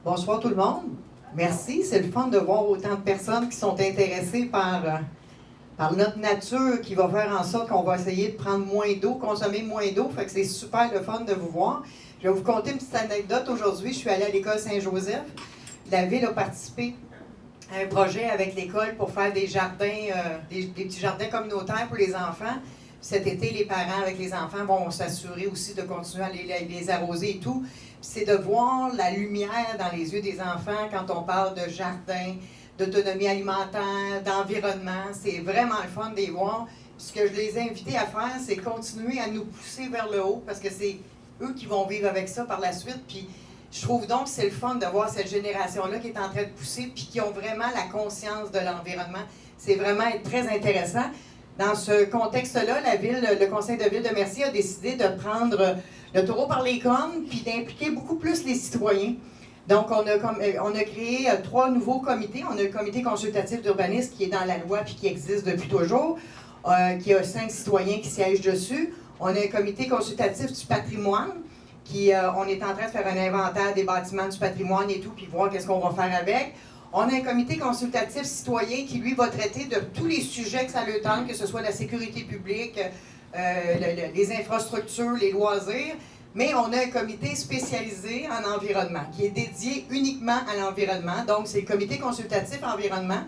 Bonsoir tout le monde. Merci. C'est le fun de voir autant de personnes qui sont intéressées par notre nature qui va faire en sorte qu'on va essayer de prendre moins d'eau, consommer moins d'eau. Fait que c'est super le fun de vous voir. Je vais vous conter une petite anecdote aujourd'hui. Je suis allée à l'école Saint-Joseph. La ville a participé à un projet avec l'école pour faire des jardins, des petits jardins communautaires pour les enfants. Cet été, les parents avec les enfants vont s'assurer aussi de continuer à les arroser et tout. C'est de voir la lumière dans les yeux des enfants quand on parle de jardin, d'autonomie alimentaire, d'environnement. C'est vraiment le fun de les voir. Ce que je les ai invités à faire, c'est continuer à nous pousser vers le haut parce que c'est eux qui vont vivre avec ça par la suite. Puis je trouve donc que c'est le fun de voir cette génération-là qui est en train de pousser puis qui ont vraiment la conscience de l'environnement. C'est vraiment très intéressant. Dans ce contexte-là, le conseil de ville de Mercier a décidé de prendre le taureau par les cornes puis d'impliquer beaucoup plus les citoyens. Donc, on a créé 3 nouveaux comités. On a le comité consultatif d'urbanisme qui est dans la loi puis qui existe depuis toujours, qui a 5 citoyens qui siègent dessus. On a un comité consultatif du patrimoine on est en train de faire un inventaire des bâtiments du patrimoine et tout, puis voir qu'est-ce qu'on va faire avec. On a un comité consultatif citoyen qui, lui, va traiter de tous les sujets que ça le tente, que ce soit la sécurité publique, les infrastructures, les loisirs. Mais on a un comité spécialisé en environnement, qui est dédié uniquement à l'environnement. Donc, c'est le comité consultatif environnement.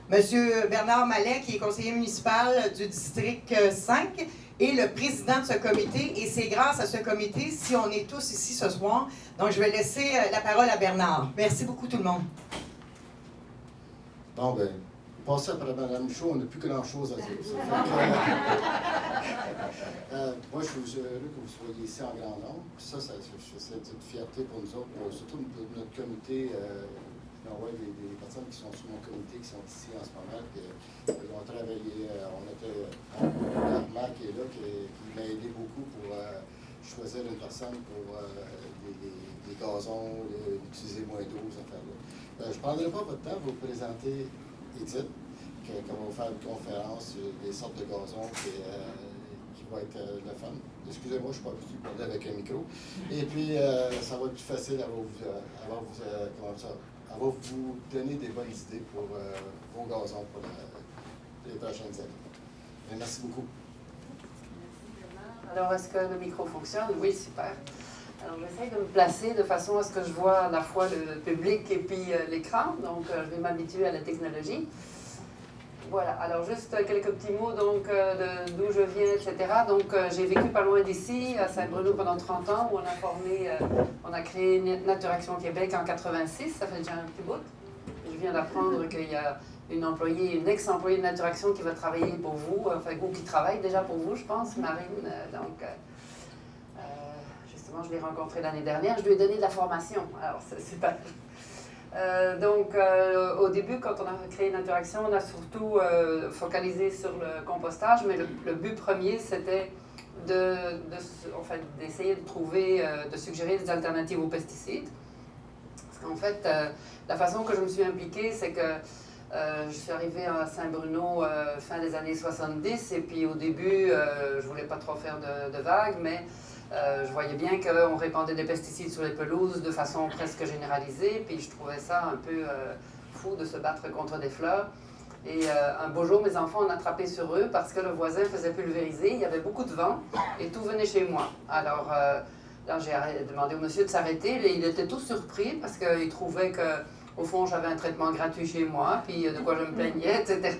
Monsieur Bernard Mallet, qui est conseiller municipal du district 5, est le président de ce comité. Et c'est grâce à ce comité si on est tous ici ce soir. Donc, je vais laisser la parole à Bernard. Merci beaucoup, tout le monde. Bon, bien, passer après Mme Michaud, on n'a plus grand-chose à dire. Moi, je suis heureux que vous soyez ici en grand nombre. Ça, c'est une fierté pour nous autres, surtout notre comité. Des personnes qui sont sous mon comité, qui sont ici en ce moment, qui ont travaillé. On a Armand qui est là, qui m'a aidé beaucoup pour choisir une personne pour les gazons, utiliser moins d'eau, ces affaires-là. Je ne prendrai pas votre temps pour vous présenter Edith, qui va vous faire une conférence sur les sortes de gazons qui va être le fun. Excusez-moi, je ne suis pas habitué de parler avec un micro. Et puis, ça va être plus facile à vous donner des bonnes idées pour vos gazons pour les prochaines années. Et merci beaucoup. Alors, est-ce que le micro fonctionne? Oui, super. Alors, j'essaie de me placer de façon à ce que je vois à la fois le public et puis l'écran. Donc, je vais m'habituer à la technologie. Voilà. Alors, juste quelques petits mots donc d'où je viens, etc. Donc, j'ai vécu pas loin d'ici, à Saint-Bruno pendant 30 ans, où on a créé Naturaction Québec en 86. Ça fait déjà un petit bout. Je viens d'apprendre qu'il y a une ex-employée de Naturaction qui va travailler pour vous, enfin, ou qui travaille déjà pour vous, je pense, Marine. Justement, je l'ai rencontrée l'année dernière. Je lui ai donné de la formation. Alors, c'est super. Au début, quand on a créé Naturaction, on a surtout focalisé sur le compostage, mais le but premier, c'était d'essayer de trouver, de suggérer des alternatives aux pesticides. Parce qu'en fait, la façon que je me suis impliquée, c'est que je suis arrivée à Saint-Bruno fin des années 70, et puis au début, je ne voulais pas trop faire de vagues, mais je voyais bien qu'on répandait des pesticides sur les pelouses de façon presque généralisée, puis je trouvais ça un peu fous de se battre contre des fleurs. Et un beau jour, mes enfants ont attrapé sur eux parce que le voisin faisait pulvériser, il y avait beaucoup de vent et tout venait chez moi. Alors là, j'ai demandé au monsieur de s'arrêter. Il était tout surpris parce qu'il trouvait que, au fond, j'avais un traitement gratuit chez moi, puis de quoi je me plaignais, etc.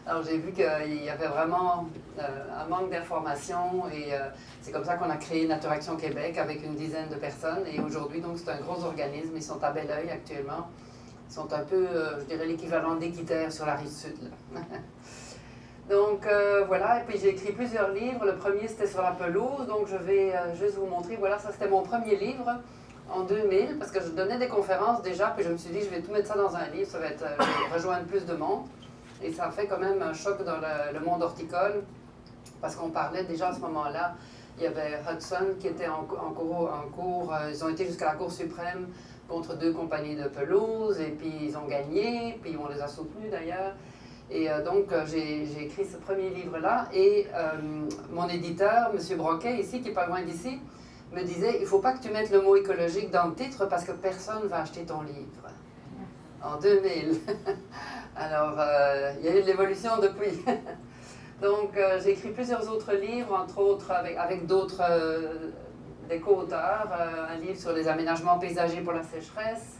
Alors j'ai vu qu'il y avait vraiment un manque d'informations et c'est comme ça qu'on a créé Naturaction Québec avec une dizaine de personnes. Et aujourd'hui, donc, c'est un gros organisme. Ils sont à Belleuil actuellement. Ils sont un peu, je dirais, l'équivalent d'Équiterre sur la rive sud. Là. Donc voilà, et puis j'ai écrit plusieurs livres. Le premier, c'était sur la pelouse. Donc je vais juste vous montrer. Voilà, ça c'était mon premier livre en 2000, parce que je donnais des conférences déjà, puis je me suis dit, je vais tout mettre ça dans un livre. Ça va être, je vais rejoindre plus de monde. Et ça a fait quand même un choc dans le monde horticole, parce qu'on parlait déjà à ce moment-là. Il y avait Hudson qui était en cours, ils ont été jusqu'à la Cour suprême contre 2 compagnies de pelouse, et puis ils ont gagné, puis on les a soutenus d'ailleurs. Et donc j'ai écrit ce premier livre-là, et mon éditeur, M. Broquet, ici, qui est pas loin d'ici, me disait, il ne faut pas que tu mettes le mot écologique dans le titre, parce que personne ne va acheter ton livre. En 2000. Alors, il y a eu de l'évolution depuis. Donc, j'ai écrit plusieurs autres livres, entre autres avec d'autres des co-auteurs, un livre sur les aménagements paysagers pour la sécheresse.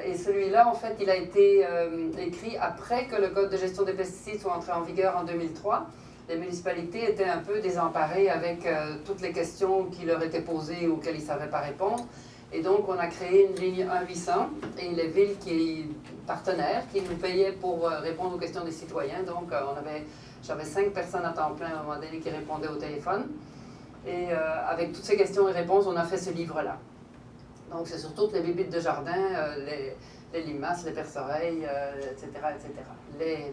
Et celui-là, en fait, il a été écrit après que le Code de gestion des pesticides soit entré en vigueur en 2003. Les municipalités étaient un peu désemparées avec toutes les questions qui leur étaient posées ou auxquelles ils ne savaient pas répondre. Et donc, on a créé une ligne 1-800 et les villes partenaires qui nous payaient pour répondre aux questions des citoyens. Donc, j'avais 5 personnes à temps plein à un moment donné qui répondaient au téléphone. Et avec toutes ces questions et réponses, on a fait ce livre-là. Donc, c'est sur toutes les bébites de jardin, les limaces, les perce-oreilles, etc., etc.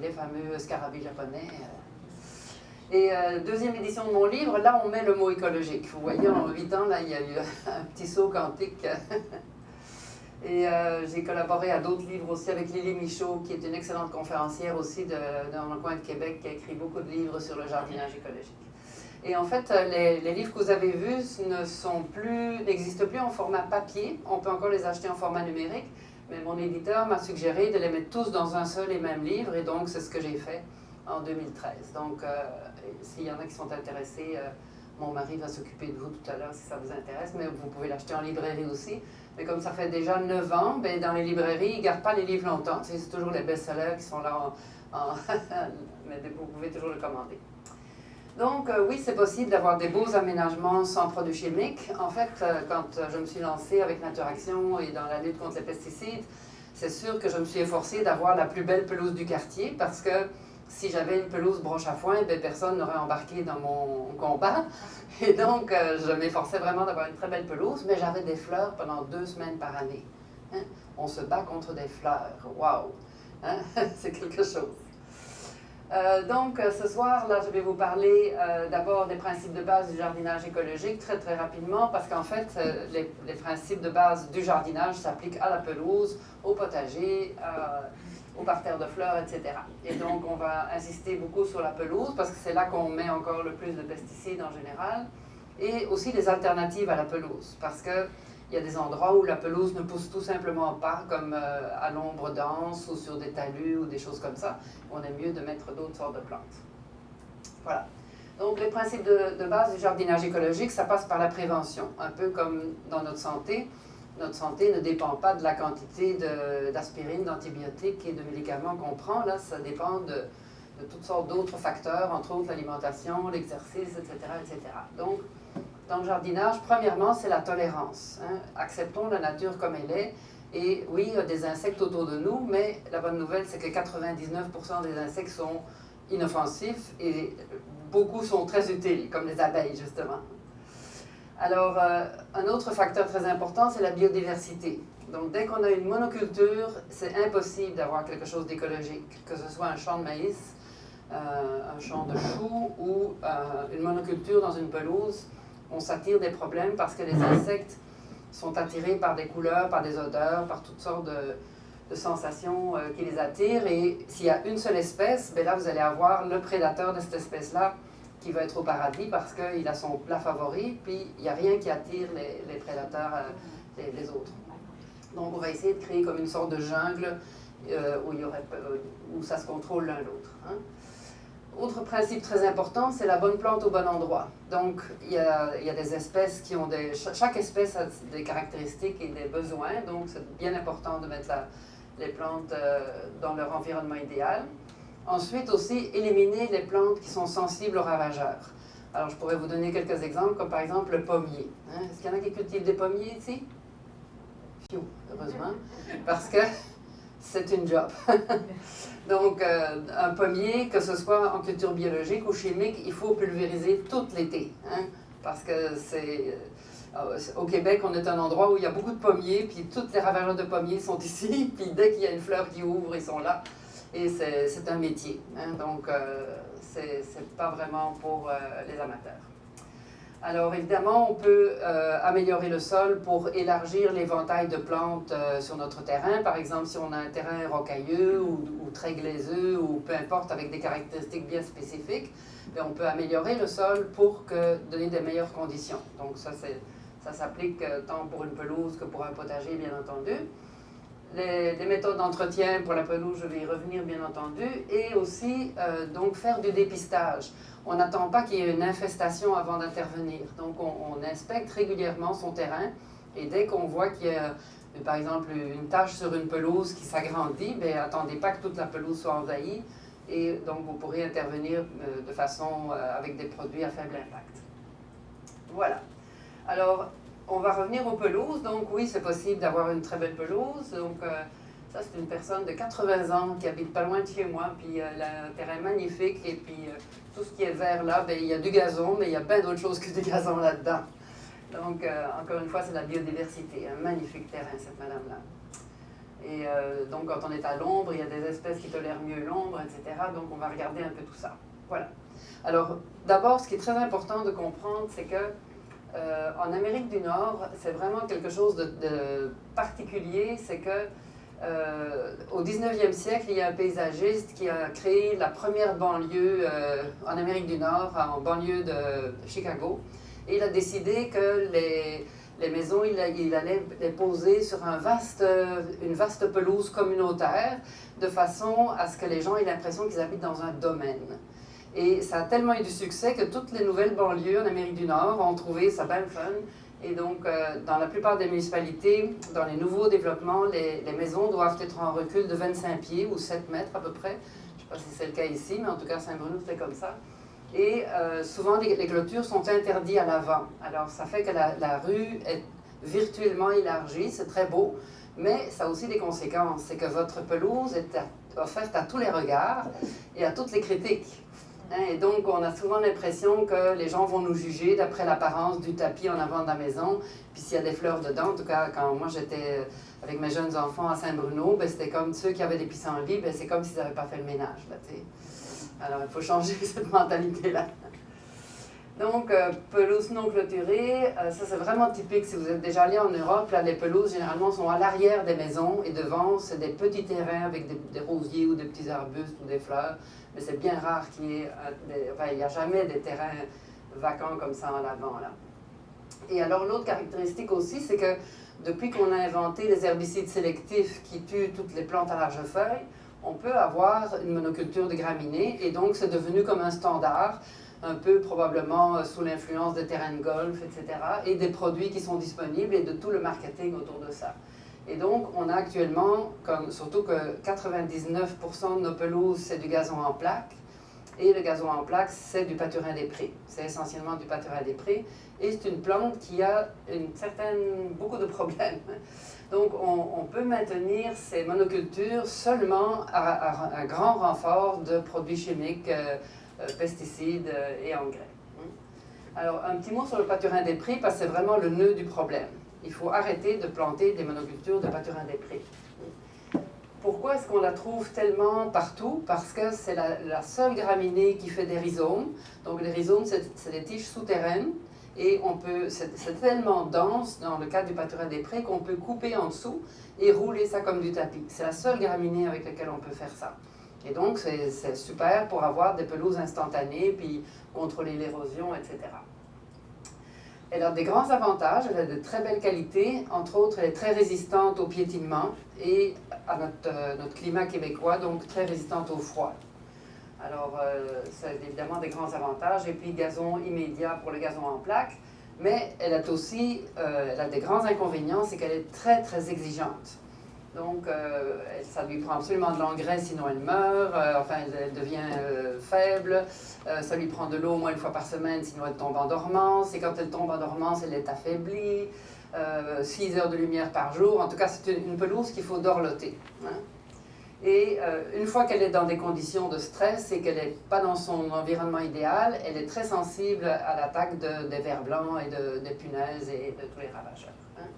Les fameux scarabées japonais. Et deuxième édition de mon livre, là, on met le mot écologique. Vous voyez, en 8 ans, là, il y a eu un petit saut quantique. Et j'ai collaboré à d'autres livres aussi avec Lily Michaud, qui est une excellente conférencière aussi dans le coin de Québec, qui a écrit beaucoup de livres sur le jardinage écologique. Et en fait, les livres que vous avez vus n'existent plus en format papier. On peut encore les acheter en format numérique, mais mon éditeur m'a suggéré de les mettre tous dans un seul et même livre, et donc c'est ce que j'ai fait en 2013. Donc, s'il y en a qui sont intéressés, mon mari va s'occuper de vous tout à l'heure si ça vous intéresse, mais vous pouvez l'acheter en librairie aussi. Mais comme ça fait déjà 9 ans, ben, dans les librairies, ils ne gardent pas les livres longtemps. Tu sais, c'est toujours les best-sellers qui sont là, mais vous pouvez toujours le commander. Donc, oui, c'est possible d'avoir des beaux aménagements sans produits chimiques. En fait, quand je me suis lancée avec Naturaction et dans la lutte contre les pesticides, c'est sûr que je me suis efforcée d'avoir la plus belle pelouse du quartier, parce que si j'avais une pelouse broche à foin, ben, personne n'aurait embarqué dans mon combat. Et donc, je m'efforçais vraiment d'avoir une très belle pelouse, mais j'avais des fleurs pendant 2 semaines par année. Hein? On se bat contre des fleurs. Waouh! Hein? C'est quelque chose. Donc, ce soir, là, je vais vous parler d'abord des principes de base du jardinage écologique, très, très rapidement, parce qu'en fait, les principes de base du jardinage s'appliquent à la pelouse, au potager, au parterre de fleurs, etc. Et donc, on va insister beaucoup sur la pelouse, parce que c'est là qu'on met encore le plus de pesticides en général, et aussi les alternatives à la pelouse, parce que il y a des endroits où la pelouse ne pousse tout simplement pas, comme à l'ombre dense ou sur des talus ou des choses comme ça. On est mieux de mettre d'autres sortes de plantes. Voilà. Donc, les principes de base du jardinage écologique, ça passe par la prévention. Un peu comme dans notre santé. Notre santé ne dépend pas de la quantité d'aspirine, d'antibiotiques et de médicaments qu'on prend. Là, ça dépend de toutes sortes d'autres facteurs, entre autres l'alimentation, l'exercice, etc., etc. Donc, dans le jardinage, premièrement, c'est la tolérance. Hein. Acceptons la nature comme elle est. Et oui, il y a des insectes autour de nous, mais la bonne nouvelle, c'est que 99% des insectes sont inoffensifs et beaucoup sont très utiles, comme les abeilles, justement. Alors, un autre facteur très important, c'est la biodiversité. Donc, dès qu'on a une monoculture, c'est impossible d'avoir quelque chose d'écologique, que ce soit un champ de maïs, un champ de choux ou une monoculture dans une pelouse. On s'attire des problèmes parce que les insectes sont attirés par des couleurs, par des odeurs, par toutes sortes de sensations qui les attirent. Et s'il y a une seule espèce, bien là, vous allez avoir le prédateur de cette espèce-là qui va être au paradis parce qu'il a son plat favori, puis il n'y a rien qui attire les prédateurs, les autres. Donc, on va essayer de créer comme une sorte de jungle où ça se contrôle l'un l'autre. Hein. Autre principe très important, c'est la bonne plante au bon endroit. Donc, il y a des espèces qui ont chaque espèce a des caractéristiques et des besoins, donc c'est bien important de mettre les plantes dans leur environnement idéal. Ensuite aussi, éliminer les plantes qui sont sensibles aux ravageurs. Alors, je pourrais vous donner quelques exemples, comme par exemple le pommier. Hein? Est-ce qu'il y en a qui cultivent des pommiers ici? Phew, heureusement, parce que c'est une job. Donc, un pommier, que ce soit en culture biologique ou chimique, il faut pulvériser tout l'été. Hein? Parce que au Québec, on est un endroit où il y a beaucoup de pommiers, puis toutes les ravageurs de pommiers sont ici, puis dès qu'il y a une fleur qui ouvre, ils sont là. Et c'est un métier. Hein? Donc, c'est pas vraiment pour les amateurs. Alors, évidemment, on peut améliorer le sol pour élargir l'éventail de plantes sur notre terrain. Par exemple, si on a un terrain rocailleux ou très glaiseux ou peu importe, avec des caractéristiques bien spécifiques, bien, on peut améliorer le sol pour donner des meilleures conditions. Donc, ça s'applique tant pour une pelouse que pour un potager, bien entendu. Les méthodes d'entretien pour la pelouse, je vais y revenir, bien entendu. Et aussi, donc, faire du dépistage. On n'attend pas qu'il y ait une infestation avant d'intervenir. Donc, on inspecte régulièrement son terrain et dès qu'on voit qu'il y a, par exemple, une tache sur une pelouse qui s'agrandit, bien, attendez pas que toute la pelouse soit envahie et donc vous pourrez intervenir de façon avec des produits à faible impact. Voilà. Alors, on va revenir aux pelouses. Donc, oui, c'est possible d'avoir une très belle pelouse. Donc, ça, c'est une personne de 80 ans qui habite pas loin de chez moi, puis elle a un terrain magnifique, et puis tout ce qui est vert là, bien, il y a du gazon, mais il y a bien d'autres choses que du gazon là-dedans. Donc, encore une fois, c'est la biodiversité, un magnifique terrain, cette madame-là. Et donc, quand on est à l'ombre, il y a des espèces qui tolèrent mieux l'ombre, etc. Donc, on va regarder un peu tout ça. Voilà. Alors, d'abord, ce qui est très important de comprendre, c'est que en Amérique du Nord, c'est vraiment quelque chose de particulier, c'est que au 19e siècle, il y a un paysagiste qui a créé la première banlieue en Amérique du Nord, en banlieue de Chicago. Et il a décidé que les maisons, il allait les poser sur une vaste pelouse communautaire, de façon à ce que les gens aient l'impression qu'ils habitent dans un domaine. Et ça a tellement eu du succès que toutes les nouvelles banlieues en Amérique du Nord ont trouvé ça bien fun. Et donc, dans la plupart des municipalités, dans les nouveaux développements, les maisons doivent être en recul de 25 pieds ou 7 mètres à peu près. Je ne sais pas si c'est le cas ici, mais en tout cas, à Saint-Bruno, c'était comme ça. Et souvent, les clôtures sont interdites à l'avant. Alors, ça fait que la rue est virtuellement élargie, c'est très beau, mais ça a aussi des conséquences. C'est que votre pelouse est offerte à tous les regards et à toutes les critiques. Et donc, on a souvent l'impression que les gens vont nous juger d'après l'apparence du tapis en avant de la maison, puis s'il y a des fleurs dedans. En tout cas, quand moi j'étais avec mes jeunes enfants à Saint-Bruno, ben, c'était comme ceux qui avaient des pissenlits, ben, c'est comme s'ils n'avaient pas fait le ménage. Là, alors, il faut changer cette mentalité-là. Donc, pelouse non clôturée, ça c'est vraiment typique. Si vous êtes déjà allé en Europe, là, les pelouses généralement sont à l'arrière des maisons et devant, c'est des petits terrains avec des rosiers ou des petits arbustes ou des fleurs. Mais c'est bien rare qu'il y ait, il n'y a jamais des terrains vacants comme ça en avant, là. Et alors, l'autre caractéristique aussi, c'est que depuis qu'on a inventé les herbicides sélectifs qui tuent toutes les plantes à large feuille, on peut avoir une monoculture de graminées, et donc c'est devenu comme un standard, un peu probablement sous l'influence des terrains de golf, etc., et des produits qui sont disponibles et de tout le marketing autour de ça. Et donc, on a actuellement, surtout que 99% de nos pelouses, c'est du gazon en plaques. Et le gazon en plaques, c'est du pâturin des prés. C'est essentiellement du pâturin des prés. Et c'est une plante qui a beaucoup de problèmes. Donc, on peut maintenir ces monocultures seulement à un grand renfort de produits chimiques, pesticides et engrais. Alors, un petit mot sur le pâturin des prés, parce que c'est vraiment le nœud du problème. Il faut arrêter de planter des monocultures de pâturin des prés. Pourquoi est-ce qu'on la trouve tellement partout? Parce que c'est la seule graminée qui fait des rhizomes. Donc les rhizomes, c'est des tiges souterraines. Et c'est tellement dense, dans le cas du pâturin des prés, qu'on peut couper en dessous et rouler ça comme du tapis. C'est la seule graminée avec laquelle on peut faire ça. Et donc, c'est super pour avoir des pelouses instantanées, puis contrôler l'érosion, etc. Elle a des grands avantages, elle a de très belles qualités. Entre autres, elle est très résistante au piétinement et à notre climat québécois, donc très résistante au froid. Alors, ça a évidemment des grands avantages. Et puis, gazon immédiat pour le gazon en plaque. Mais elle a aussi elle a des grands inconvénients, c'est qu'elle est très, très exigeante. Donc, ça lui prend absolument de l'engrais, sinon elle meurt. Enfin, elle devient faible. Ça lui prend de l'eau au moins une fois par semaine, sinon elle tombe en dormance. Et quand elle tombe en dormance, elle est affaiblie. 6 heures de lumière par jour. En tout cas, c'est une pelouse qu'il faut dorloter. Hein. Et une fois qu'elle est dans des conditions de stress et qu'elle n'est pas dans son environnement idéal, elle est très sensible à l'attaque des vers blancs et des punaises et de tous les ravageurs. Hein.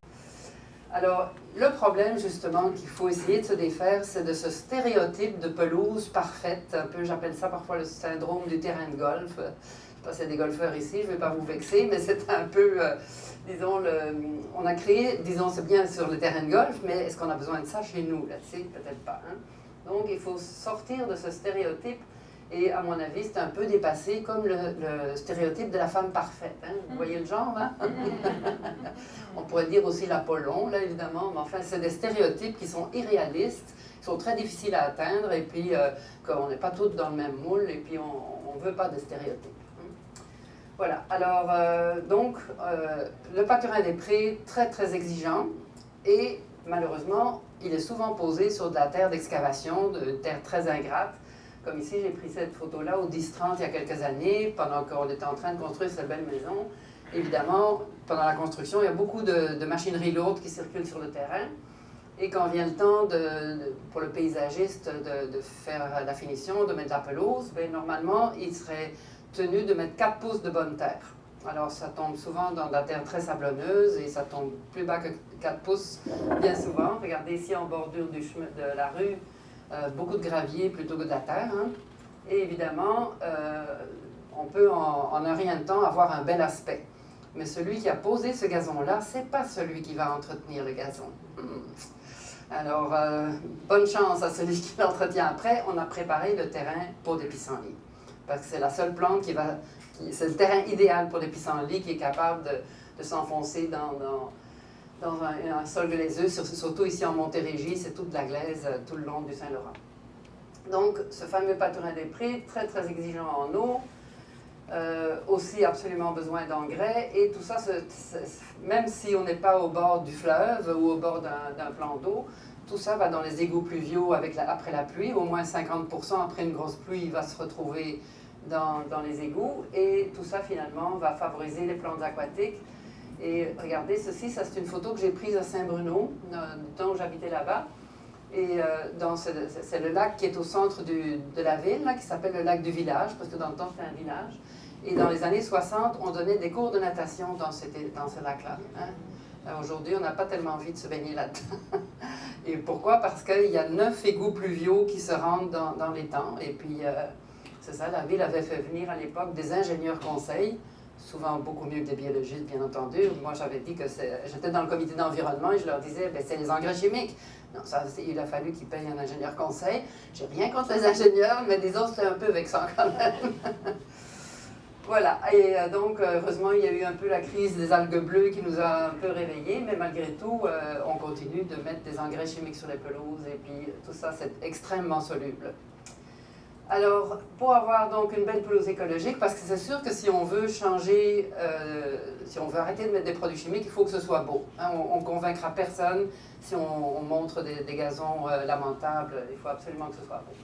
Alors, le problème justement qu'il faut essayer de se défaire, c'est de ce stéréotype de pelouse parfaite, un peu, j'appelle ça parfois le syndrome du terrain de golf. Je ne sais pas s'il y a des golfeurs ici, je ne vais pas vous vexer, mais c'est un peu, disons, on a créé, disons, c'est bien sur le terrain de golf, mais est-ce qu'on a besoin de ça chez nous, là, tu sais, peut-être pas. Hein? Donc, il faut sortir de ce stéréotype. Et à mon avis, c'est un peu dépassé comme le stéréotype de la femme parfaite. Hein? Vous voyez le genre, hein? On pourrait dire aussi l'Apollon, là, évidemment. Mais enfin, c'est des stéréotypes qui sont irréalistes, qui sont très difficiles à atteindre, et puis qu'on n'est pas toutes dans le même moule, et puis on ne veut pas de stéréotypes. Voilà. Alors, donc, le pâturin des prés, très, très exigeant, et malheureusement, il est souvent posé sur de la terre d'excavation, de terre très ingrate. Comme ici, j'ai pris cette photo-là au 10-30 il y a quelques années, pendant qu'on était en train de construire cette belle maison. Évidemment, pendant la construction, il y a beaucoup de machinerie lourde qui circulent sur le terrain. Et quand vient le temps pour le paysagiste de faire la finition, de mettre la pelouse, bien, normalement, il serait tenu de mettre 4 pouces de bonne terre. Alors, ça tombe souvent dans de la terre très sablonneuse et ça tombe plus bas que 4 pouces bien souvent. Regardez ici en bordure du chemin de la rue, beaucoup de gravier plutôt que de la terre. Hein. Et évidemment, on peut en un rien de temps avoir un bel aspect. Mais celui qui a posé ce gazon-là, ce n'est pas celui qui va entretenir le gazon. Alors, bonne chance à celui qui l'entretient après. On a préparé le terrain pour des pissenlits. Parce que c'est la seule plante c'est le terrain idéal pour des pissenlits qui est capable de s'enfoncer dans un sol glaiseux, surtout ici en Montérégie, c'est toute de la glaise tout le long du Saint-Laurent. Donc, ce fameux pâturin des prés, très très exigeant en eau, aussi absolument besoin d'engrais, et tout ça, même si on n'est pas au bord du fleuve ou au bord d'un plan d'eau, tout ça va dans les égouts pluviaux après la pluie, au moins 50% après une grosse pluie, il va se retrouver dans les égouts, et tout ça finalement va favoriser les plantes aquatiques. Et regardez, ceci, ça c'est une photo que j'ai prise à Saint-Bruno, du temps où j'habitais là-bas. Et c'est le lac qui est au centre de la ville, là, qui s'appelle le lac du village, parce que dans le temps c'était un village. Et dans les années 60, on donnait des cours de natation dans ce lac-là. Hein? Aujourd'hui, on n'a pas tellement envie de se baigner là-dedans. Et pourquoi? Parce qu'il y a 9 égouts pluviaux qui se rendent dans l'étang. Et puis, c'est ça, la ville avait fait venir à l'époque des ingénieurs conseils, souvent beaucoup mieux que des biologistes, bien entendu. Moi, j'avais dit que j'étais dans le comité d'environnement et je leur disais, ben, c'est les engrais chimiques. Non, ça, il a fallu qu'ils payent un ingénieur conseil. J'ai rien contre les ingénieurs, mais disons, c'était un peu vexant quand même. Voilà, et donc, heureusement, il y a eu un peu la crise des algues bleues qui nous a un peu réveillés, mais malgré tout, on continue de mettre des engrais chimiques sur les pelouses, et puis tout ça, c'est extrêmement soluble. Alors, pour avoir donc une belle pelouse écologique, parce que c'est sûr que si on veut changer, si on veut arrêter de mettre des produits chimiques, il faut que ce soit beau. Hein, on ne convaincra personne si on montre des gazons lamentables, il faut absolument que ce soit beau.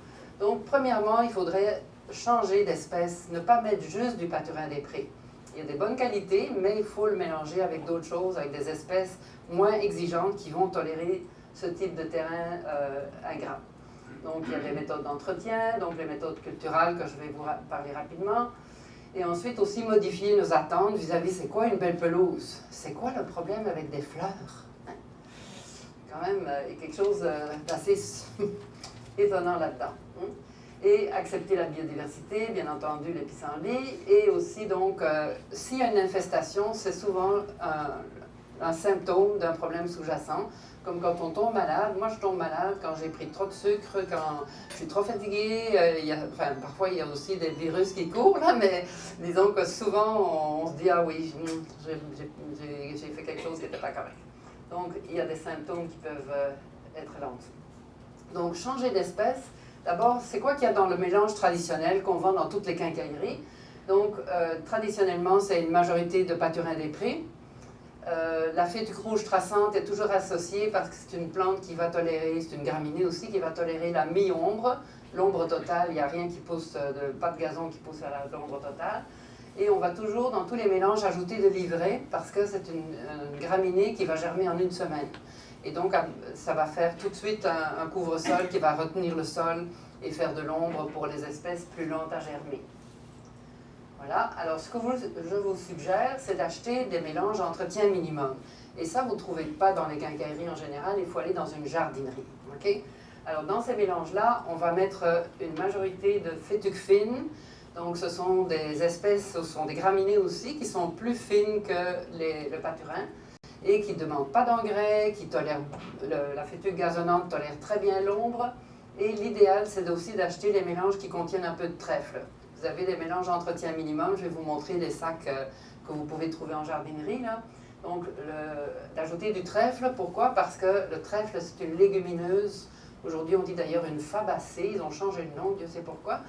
Donc, premièrement, il faudrait changer d'espèce, ne pas mettre juste du pâturin des prés. Il y a des bonnes qualités, mais il faut le mélanger avec d'autres choses, avec des espèces moins exigeantes qui vont tolérer ce type de terrain ingrat. Donc, il y a les méthodes d'entretien, donc les méthodes culturales que je vais vous parler rapidement. Et ensuite, aussi modifier nos attentes vis-à-vis, c'est quoi une belle pelouse? C'est quoi le problème avec des fleurs? Hein? Quand même, il y a quelque chose d'assez étonnant là-dedans. Hein? Et accepter la biodiversité, bien entendu, les pissenlits. Et aussi, donc, s'il y a une infestation, c'est souvent un symptôme d'un problème sous-jacent, comme quand on tombe malade. Moi, je tombe malade quand j'ai pris trop de sucre, quand je suis trop fatiguée. Parfois, il y a aussi des virus qui courent, là, mais disons que souvent, on se dit « Ah oui, j'ai fait quelque chose qui n'était pas correct ». Donc, il y a des symptômes qui peuvent être là en dessous. Donc, changer d'espèce. D'abord, c'est quoi qu'il y a dans le mélange traditionnel qu'on vend dans toutes les quincailleries? Donc, traditionnellement, c'est une majorité de pâturins des prés. La fétuque rouge traçante est toujours associée parce que c'est une plante qui va tolérer, c'est une graminée aussi, qui va tolérer la mi-ombre. L'ombre totale, il n'y a rien qui pousse, pas de gazon qui pousse à l'ombre totale. Et on va toujours, dans tous les mélanges, ajouter de l'ivraie parce que c'est une graminée qui va germer en une semaine. Et donc, ça va faire tout de suite un couvre-sol qui va retenir le sol et faire de l'ombre pour les espèces plus lentes à germer. Voilà. Alors, ce que je vous suggère, c'est d'acheter des mélanges entretien minimum. Et ça, vous ne trouvez pas dans les quincailleries en général, il faut aller dans une jardinerie. Okay? Alors, dans ces mélanges-là, on va mettre une majorité de fétuques fines. Donc, ce sont des espèces, ce sont des graminées aussi, qui sont plus fines que le paturin et qui ne demandent pas d'engrais, qui tolèrent, la fétuque gazonnante tolère très bien l'ombre. Et l'idéal, c'est aussi d'acheter les mélanges qui contiennent un peu de trèfle. Vous avez des mélanges entretien minimum. Je vais vous montrer des sacs que vous pouvez trouver en jardinerie, là. Donc, d'ajouter du trèfle. Pourquoi? Parce que le trèfle, c'est une légumineuse. Aujourd'hui, on dit d'ailleurs une fabacée. Ils ont changé de nom, Dieu sait pourquoi.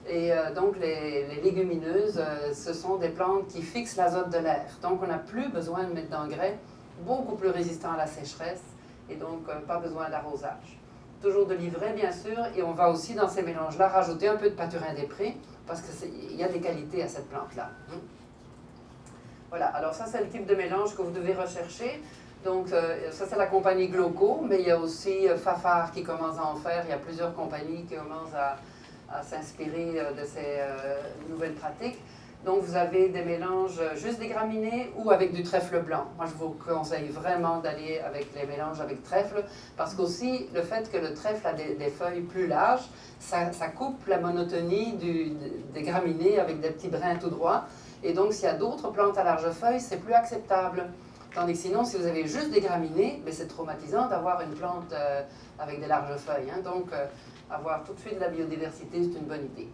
Et donc, les légumineuses, ce sont des plantes qui fixent l'azote de l'air. Donc, on n'a plus besoin de mettre d'engrais, beaucoup plus résistant à la sécheresse, et donc pas besoin d'arrosage. Toujours de l'ivraie, bien sûr, et on va aussi, dans ces mélanges-là, rajouter un peu de paturin des prés, parce qu'il y a des qualités à cette plante-là. Voilà, alors ça, c'est le type de mélange que vous devez rechercher. Donc, ça, c'est la compagnie Gloco, mais il y a aussi Fafard qui commence à en faire. Il y a plusieurs compagnies qui commencent à s'inspirer de ces nouvelles pratiques. Donc, vous avez des mélanges juste des graminées ou avec du trèfle blanc. Moi, je vous conseille vraiment d'aller avec les mélanges avec trèfle, parce qu'aussi, le fait que le trèfle a des feuilles plus larges, ça coupe la monotonie des graminées avec des petits brins tout droits. Et donc, s'il y a d'autres plantes à larges feuilles, c'est plus acceptable. Tandis que sinon, si vous avez juste des graminées, c'est traumatisant d'avoir une plante avec des larges feuilles. Hein. Donc, avoir tout de suite de la biodiversité, c'est une bonne idée.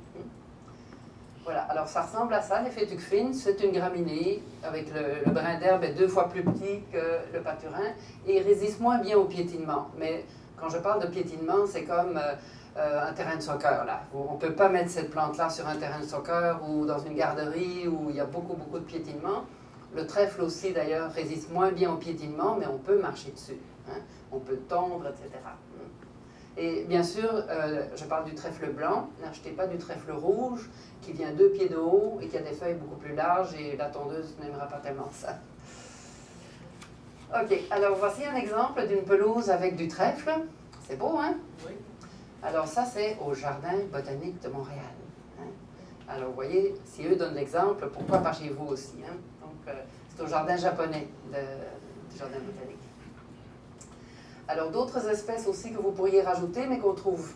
Voilà, alors ça ressemble à ça, les fétuques fines, c'est une graminée, avec le brin d'herbe est 2 fois plus petit que le paturin, et il résiste moins bien au piétinement. Mais quand je parle de piétinement, c'est comme un terrain de soccer, là. On ne peut pas mettre cette plante-là sur un terrain de soccer ou dans une garderie où il y a beaucoup de piétinement. Le trèfle aussi, d'ailleurs, résiste moins bien au piétinement, mais on peut marcher dessus. Hein. On peut tondre, etc. Et bien sûr, je parle du trèfle blanc. N'achetez pas du trèfle rouge qui vient 2 pieds de haut et qui a des feuilles beaucoup plus larges et la tondeuse n'aimera pas tellement ça. Ok, alors voici un exemple d'une pelouse avec du trèfle. C'est beau, hein? Oui. Alors ça, c'est au Jardin botanique de Montréal. Hein? Alors vous voyez, si eux donnent l'exemple, pourquoi pas chez vous aussi? Hein? Donc c'est au Jardin japonais du Jardin botanique. Alors, d'autres espèces aussi que vous pourriez rajouter, mais qu'on trouve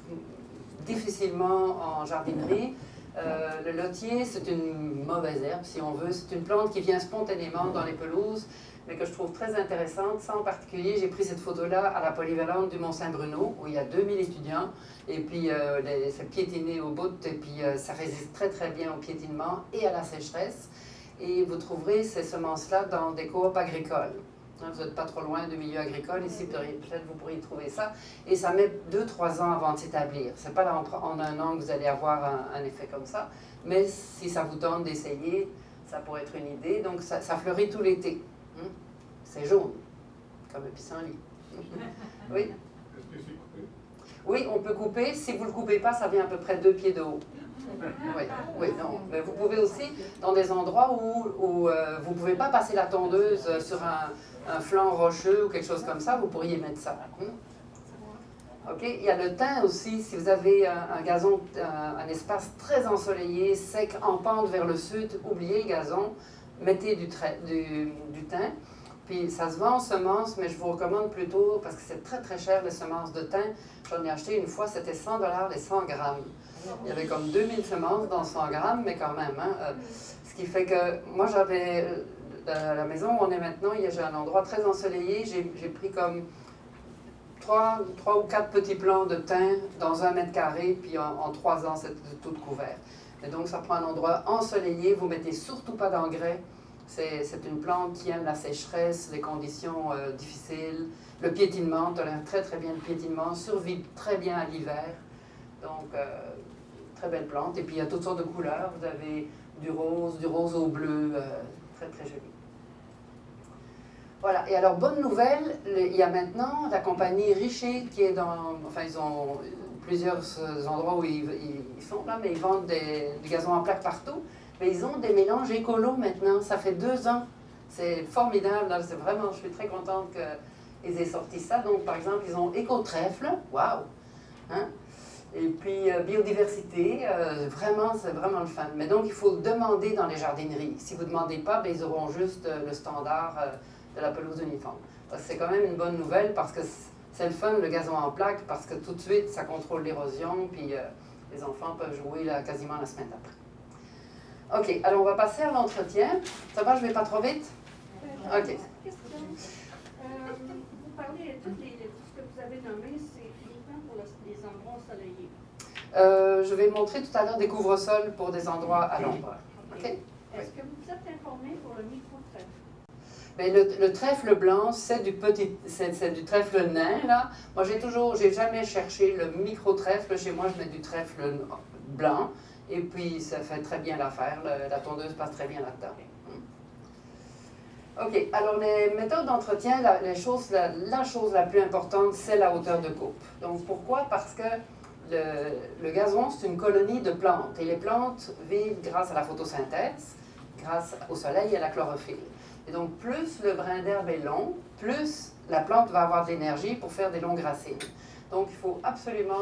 difficilement en jardinerie. Le lotier, c'est une mauvaise herbe, si on veut. C'est une plante qui vient spontanément dans les pelouses, mais que je trouve très intéressante. Ça, en particulier, j'ai pris cette photo-là à la polyvalente du Mont-Saint-Bruno, où il y a 2000 étudiants, et puis c'est piétiné au bout, et puis ça résiste très, très bien au piétinement et à la sécheresse. Et vous trouverez ces semences-là dans des coops agricoles. Vous n'êtes pas trop loin du milieu agricole, ici peut-être vous pourriez trouver ça. Et ça met 2-3 ans avant de s'établir. Ce n'est pas en un an que vous allez avoir un effet comme ça, mais si ça vous tente d'essayer, ça pourrait être une idée. Donc ça fleurit tout l'été. C'est jaune, comme le pissenlit. Oui? Est-ce que c'est coupé? Oui, on peut couper. Si vous ne le coupez pas, ça vient à peu près 2 pieds de haut. Oui, oui, non. Mais vous pouvez aussi, dans des endroits où vous ne pouvez pas passer la tondeuse sur un flanc rocheux ou quelque chose comme ça, vous pourriez mettre ça. OK? Il y a le thym aussi. Si vous avez un gazon, un espace très ensoleillé, sec, en pente vers le sud, oubliez le gazon, mettez du thym. Puis ça se vend en semences, mais je vous recommande plutôt, parce que c'est très très cher les semences de thym. J'en ai acheté une fois, c'était 100 $ les 100 grammes. Il y avait comme 2000 semences dans 100 grammes, mais quand même. Hein, ce qui fait que moi j'avais, à la maison où on est maintenant, j'ai un endroit très ensoleillé. J'ai pris comme 3 ou 4 petits plants de thym dans 1 mètre carré, puis en 3 ans, c'est tout couvert. Et donc, ça prend un endroit ensoleillé. Vous ne mettez surtout pas d'engrais. C'est une plante qui aime la sécheresse, les conditions difficiles. Le piétinement, tolère très très bien le piétinement, survit très bien à l'hiver. Donc, très belle plante. Et puis, il y a toutes sortes de couleurs. Vous avez du rose au bleu, très très joli. Voilà. Et alors, bonne nouvelle, il y a maintenant la compagnie Richer qui est dans... Enfin, ils ont plusieurs endroits où ils sont là, mais ils vendent du gazon en plaques partout. Mais ils ont des mélanges écolos maintenant. Ça fait 2 ans. C'est formidable. C'est vraiment, je suis très contente qu'ils aient sorti ça. Donc, par exemple, ils ont éco-trèfle. Waouh! Hein? Et puis, biodiversité. Vraiment, c'est vraiment le fun. Mais donc, il faut le demander dans les jardineries. Si vous ne demandez pas, bien, ils auront juste le standard de la pelouse uniforme. C'est quand même une bonne nouvelle parce que c'est le fun, le gazon en plaques, parce que tout de suite, ça contrôle l'érosion, puis les enfants peuvent jouer là, quasiment la semaine d'après. OK, alors on va passer à l'entretien. Ça va, je ne vais pas trop vite? OK. Question. Vous parlez de tout ce que vous avez nommé, c'est uniquement pour les endroits ensoleillés. Je vais montrer tout à l'heure des couvre-sols pour des endroits à l'ombre. OK? Est-ce que vous êtes informé pour le micro-trèfle? Bien, le trèfle blanc, c'est du trèfle nain, là. Moi, j'ai jamais cherché le micro-trèfle. Chez moi, je mets du trèfle blanc. Et puis, ça fait très bien l'affaire. La tondeuse passe très bien là-dedans. OK. Alors, les méthodes d'entretien, la chose la plus importante, c'est la hauteur de coupe. Donc, pourquoi? Parce que le gazon, c'est une colonie de plantes. Et les plantes vivent grâce à la photosynthèse, grâce au soleil et à la chlorophylle. Et donc, plus le brin d'herbe est long, plus la plante va avoir de l'énergie pour faire des longues racines. Donc, il faut absolument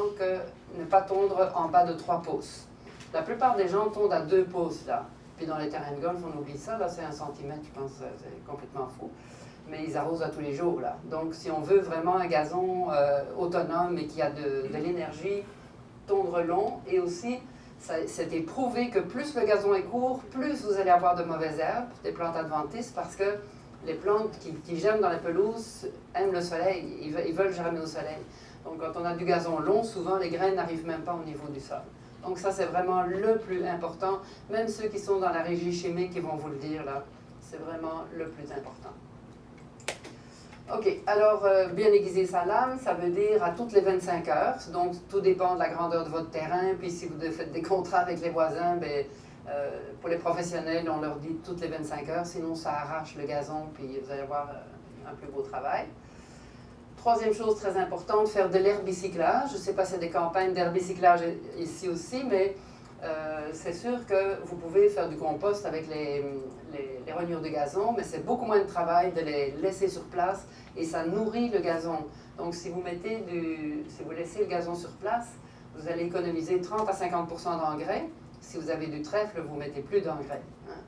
ne pas tondre en bas de 3 pouces. La plupart des gens tondent à 2 pouces, là. Puis dans les terrains de golf, on oublie ça. Là, c'est 1 centimètre, je pense, c'est complètement fou. Mais ils arrosent à tous les jours, là. Donc, si on veut vraiment un gazon autonome et qui a de l'énergie, tondre long. Et aussi, c'est éprouvé que plus le gazon est court, plus vous allez avoir de mauvaises herbes, des plantes adventices, parce que les plantes qui germent dans la pelouse aiment le soleil. Ils veulent germer au soleil. Donc, quand on a du gazon long, souvent, les graines n'arrivent même pas au niveau du sol. Donc ça, c'est vraiment le plus important. Même ceux qui sont dans la régie chimique, ils vont vous le dire, là. C'est vraiment le plus important. OK. Alors, bien aiguiser sa lame, ça veut dire à toutes les 25 heures. Donc, tout dépend de la grandeur de votre terrain. Puis, si vous faites des contrats avec les voisins, bien, pour les professionnels, on leur dit toutes les 25 heures. Sinon, ça arrache le gazon, puis vous allez avoir un plus beau travail. Troisième chose très importante, faire de l'herbicyclage. Je ne sais pas si c'est des campagnes d'herbicyclage ici aussi, mais c'est sûr que vous pouvez faire du compost avec les rognures de gazon, mais c'est beaucoup moins de travail de les laisser sur place et ça nourrit le gazon. Donc, si vous laissez le gazon sur place, vous allez économiser 30 à 50 % d'engrais. Si vous avez du trèfle, vous ne mettez plus d'engrais. Hein.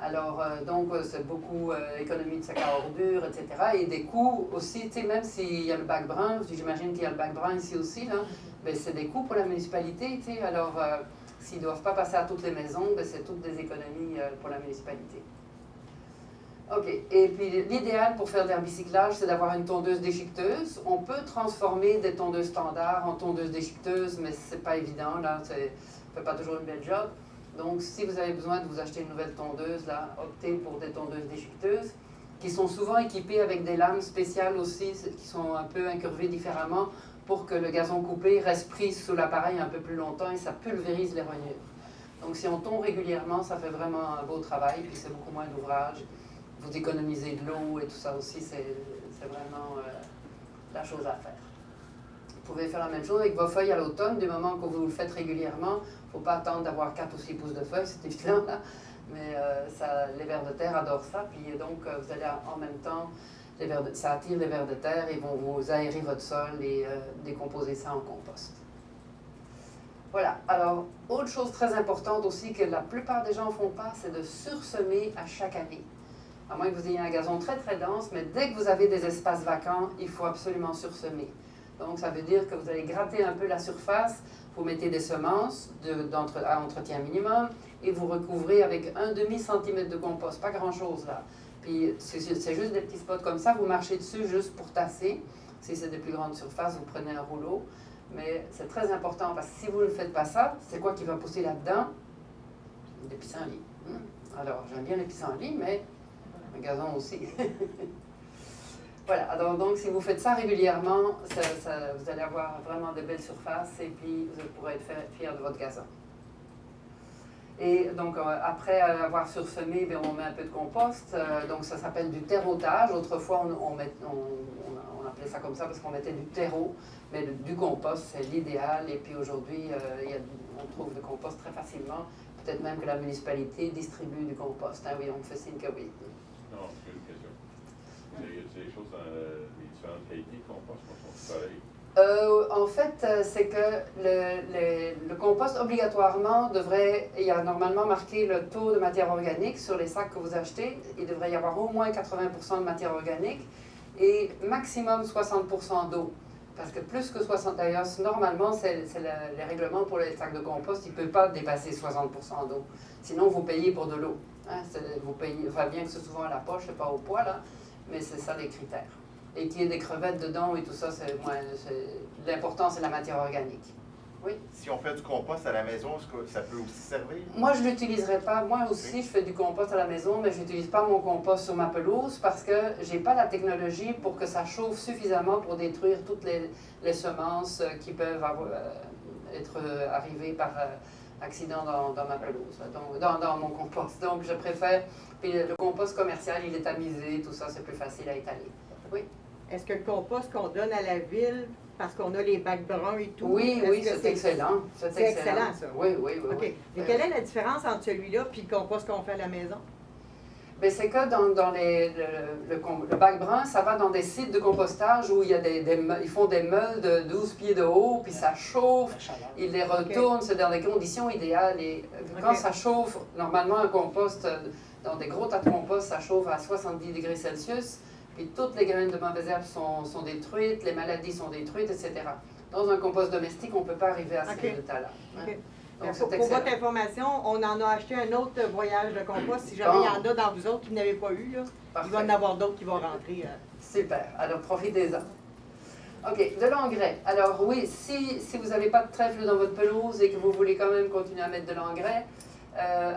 Alors, donc, c'est beaucoup économie de sac à ordures, etc. Et des coûts aussi, tu sais, même s'il y a le bac brun, j'imagine qu'il y a le bac brun ici aussi, là, bien, c'est des coûts pour la municipalité, tu sais. Alors, s'ils ne doivent pas passer à toutes les maisons, bien, c'est toutes des économies pour la municipalité. OK. Et puis, l'idéal pour faire de l'herbicyclage, c'est d'avoir une tondeuse déchiqueteuse. On peut transformer des tondeuses standards en tondeuses déchiqueteuses, mais ce n'est pas évident, là. Ça ne fait pas toujours une belle job. Donc, si vous avez besoin de vous acheter une nouvelle tondeuse, là, optez pour des tondeuses déchiqueteuses qui sont souvent équipées avec des lames spéciales aussi, qui sont un peu incurvées différemment pour que le gazon coupé reste pris sous l'appareil un peu plus longtemps et ça pulvérise les rognures. Donc, si on tombe régulièrement, ça fait vraiment un beau travail, puis c'est beaucoup moins d'ouvrage. Vous économisez de l'eau et tout ça aussi, c'est vraiment la chose à faire. Vous pouvez faire la même chose avec vos feuilles à l'automne, du moment que vous le faites régulièrement. Il ne faut pas attendre d'avoir 4 ou 6 pouces de feuilles, c'est évident, là. Mais les vers de terre adorent ça. Puis donc, vous allez en même temps, ça attire les vers de terre et vont vous aérer votre sol et décomposer ça en compost. Voilà. Alors, autre chose très importante aussi que la plupart des gens ne font pas, c'est de sursemer à chaque année. À moins que vous ayez un gazon très très dense, mais dès que vous avez des espaces vacants, il faut absolument sursemer. Donc, ça veut dire que vous allez gratter un peu la surface, vous mettez des semences à entretien minimum et vous recouvrez avec 1/2 centimètre de compost, pas grand-chose là. Puis, c'est juste des petits spots comme ça, vous marchez dessus juste pour tasser. Si c'est des plus grandes surfaces, vous prenez un rouleau. Mais c'est très important parce que si vous ne faites pas ça, c'est quoi qui va pousser là-dedans? Des pissenlits. Alors, j'aime bien les pissenlits, mais le gazon aussi. Voilà, alors, donc si vous faites ça régulièrement, vous allez avoir vraiment de belles surfaces et puis vous pourrez être fier de votre gazon. Et donc, après avoir sursemé, bien, on met un peu de compost. Donc, ça s'appelle du terreautage. Autrefois, on appelait ça comme ça parce qu'on mettait du terreau. Mais du compost, c'est l'idéal. Et puis aujourd'hui, on trouve le compost très facilement. Peut-être même que la municipalité distribue du compost. Ah oui, on me fait signe que oui. Non, c'est une question. C'est des choses dans les différentes qualités de compost qui sont pareilles. En fait, c'est que le compost, obligatoirement, il y a normalement marqué le taux de matière organique sur les sacs que vous achetez. Il devrait y avoir au moins 80% de matière organique et maximum 60% d'eau. Parce que plus que 60%, d'ailleurs, normalement, c'est les règlements pour les sacs de compost, il ne peut pas dépasser 60% d'eau. Sinon, vous payez pour de l'eau. Hein, vous payez, enfin, bien que c'est souvent à la poche, c'est pas au poids, là, mais c'est ça les critères. Et qu'il y ait des crevettes dedans et tout ça, l'important, c'est la matière organique. Oui? Si on fait du compost à la maison, est-ce que ça peut aussi servir? Moi, je ne l'utiliserai pas. Moi aussi, je fais du compost à la maison, mais je n'utilise pas mon compost sur ma pelouse parce que je n'ai pas la technologie pour que ça chauffe suffisamment pour détruire toutes les semences qui peuvent être arrivées par accident dans ma pelouse, dans mon compost. Donc, je préfère... Puis le compost commercial, il est tamisé, tout ça, c'est plus facile à étaler. Oui? Est-ce que le compost qu'on donne à la ville, parce qu'on a les bacs bruns et tout... Oui, oui, c'est excellent. C'est excellent, ça? Oui, oui, oui. OK. Oui. Et quelle est la différence entre celui-là et le compost qu'on fait à la maison? Bien, c'est que dans le bac brun, ça va dans des sites de compostage où il y a ils font des meules de 12 pieds de haut, puis ça chauffe, ils les retournent, c'est dans des conditions idéales. Et quand ça chauffe, normalement, un compost, dans des gros tas de compost, ça chauffe à 70 degrés Celsius, puis toutes les graines de mauvaises herbes sont détruites, les maladies sont détruites, etc. Dans un compost domestique, on ne peut pas arriver à ces résultats-là. Hein? Okay. Donc, pour votre information, on en a acheté un autre voyage de compost. Si jamais il y en a dans vous autres qui n'avaient pas eu, là, il va y en avoir d'autres qui vont rentrer. Super. Alors, profitez-en. OK. De l'engrais. Alors, oui, si vous n'avez pas de trèfle dans votre pelouse et que vous voulez quand même continuer à mettre de l'engrais,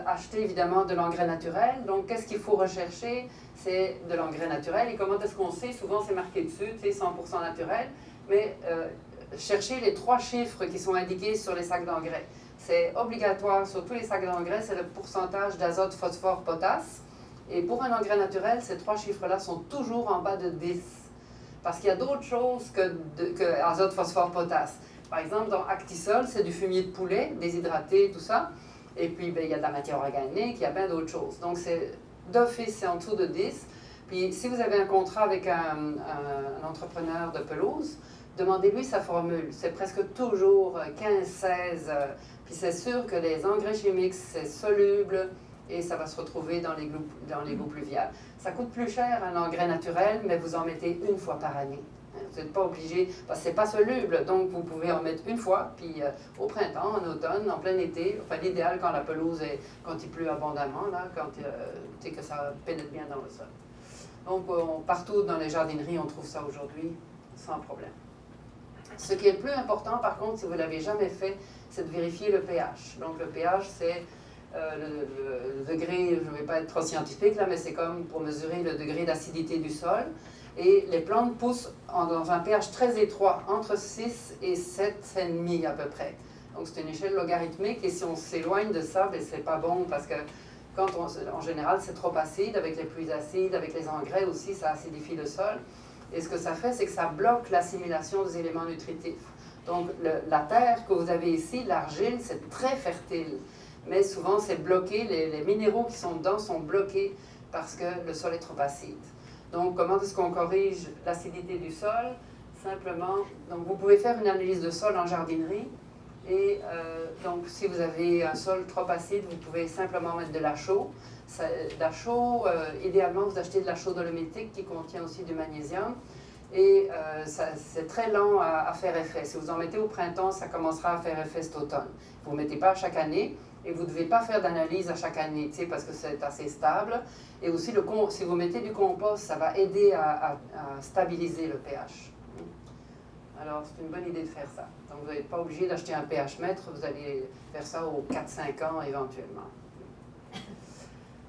achetez évidemment de l'engrais naturel. Donc, qu'est-ce qu'il faut rechercher? C'est de l'engrais naturel. Et comment est-ce qu'on sait? Souvent, c'est marqué dessus, tu sais, 100% naturel. Mais cherchez les 3 chiffres qui sont indiqués sur les sacs d'engrais. C'est obligatoire sur tous les sacs d'engrais, c'est le pourcentage d'azote, phosphore, potasse. Et pour un engrais naturel, ces 3 chiffres-là sont toujours en bas de 10. Parce qu'il y a d'autres choses que azote, phosphore, potasse. Par exemple, dans Actisol, c'est du fumier de poulet, déshydraté, tout ça. Et puis, bien, il y a de la matière organique, il y a bien d'autres choses. Donc, d'office, c'est en dessous de 10. Puis, si vous avez un contrat avec un entrepreneur de pelouse, demandez-lui sa formule. C'est presque toujours 15-16. Puis c'est sûr que les engrais chimiques, c'est soluble et ça va se retrouver dans l'égout pluvial. Ça coûte plus cher un engrais naturel, mais vous en mettez une fois par année. Vous n'êtes pas obligé, parce que ce n'est pas soluble, donc vous pouvez en mettre une fois, puis au printemps, en automne, en plein été, enfin l'idéal quand la pelouse quand il pleut abondamment, là, que ça pénètre bien dans le sol. Donc partout dans les jardineries, on trouve ça aujourd'hui sans problème. Ce qui est le plus important, par contre, si vous ne l'avez jamais fait, c'est de vérifier le pH. Donc, le pH, c'est le degré, je ne vais pas être trop scientifique là, mais c'est comme pour mesurer le degré d'acidité du sol. Et les plantes poussent dans un pH très étroit, entre 6 et 7,5 à peu près. Donc, c'est une échelle logarithmique et si on s'éloigne de ça, ben, c'est pas bon parce que en général, c'est trop acide avec les pluies acides, avec les engrais aussi, ça acidifie le sol. Et ce que ça fait, c'est que ça bloque l'assimilation des éléments nutritifs. Donc, la terre que vous avez ici, l'argile, c'est très fertile. Mais souvent, c'est bloqué, les minéraux qui sont dedans sont bloqués parce que le sol est trop acide. Donc, comment est-ce qu'on corrige l'acidité du sol? Simplement, donc vous pouvez faire une analyse de sol en jardinerie. Et donc, si vous avez un sol trop acide, vous pouvez simplement mettre de la chaux. Idéalement, vous achetez de la chaux dolomitique qui contient aussi du magnésium. Et c'est très lent à faire effet. Si vous en mettez au printemps, ça commencera à faire effet cet automne. Vous ne mettez pas à chaque année et vous ne devez pas faire d'analyse à chaque année, parce que c'est assez stable. Et aussi, si vous mettez du compost, ça va aider à stabiliser le pH. Alors, c'est une bonne idée de faire ça. Donc, vous n'êtes pas obligé d'acheter un pH mètre, vous allez faire ça aux 4-5 ans éventuellement.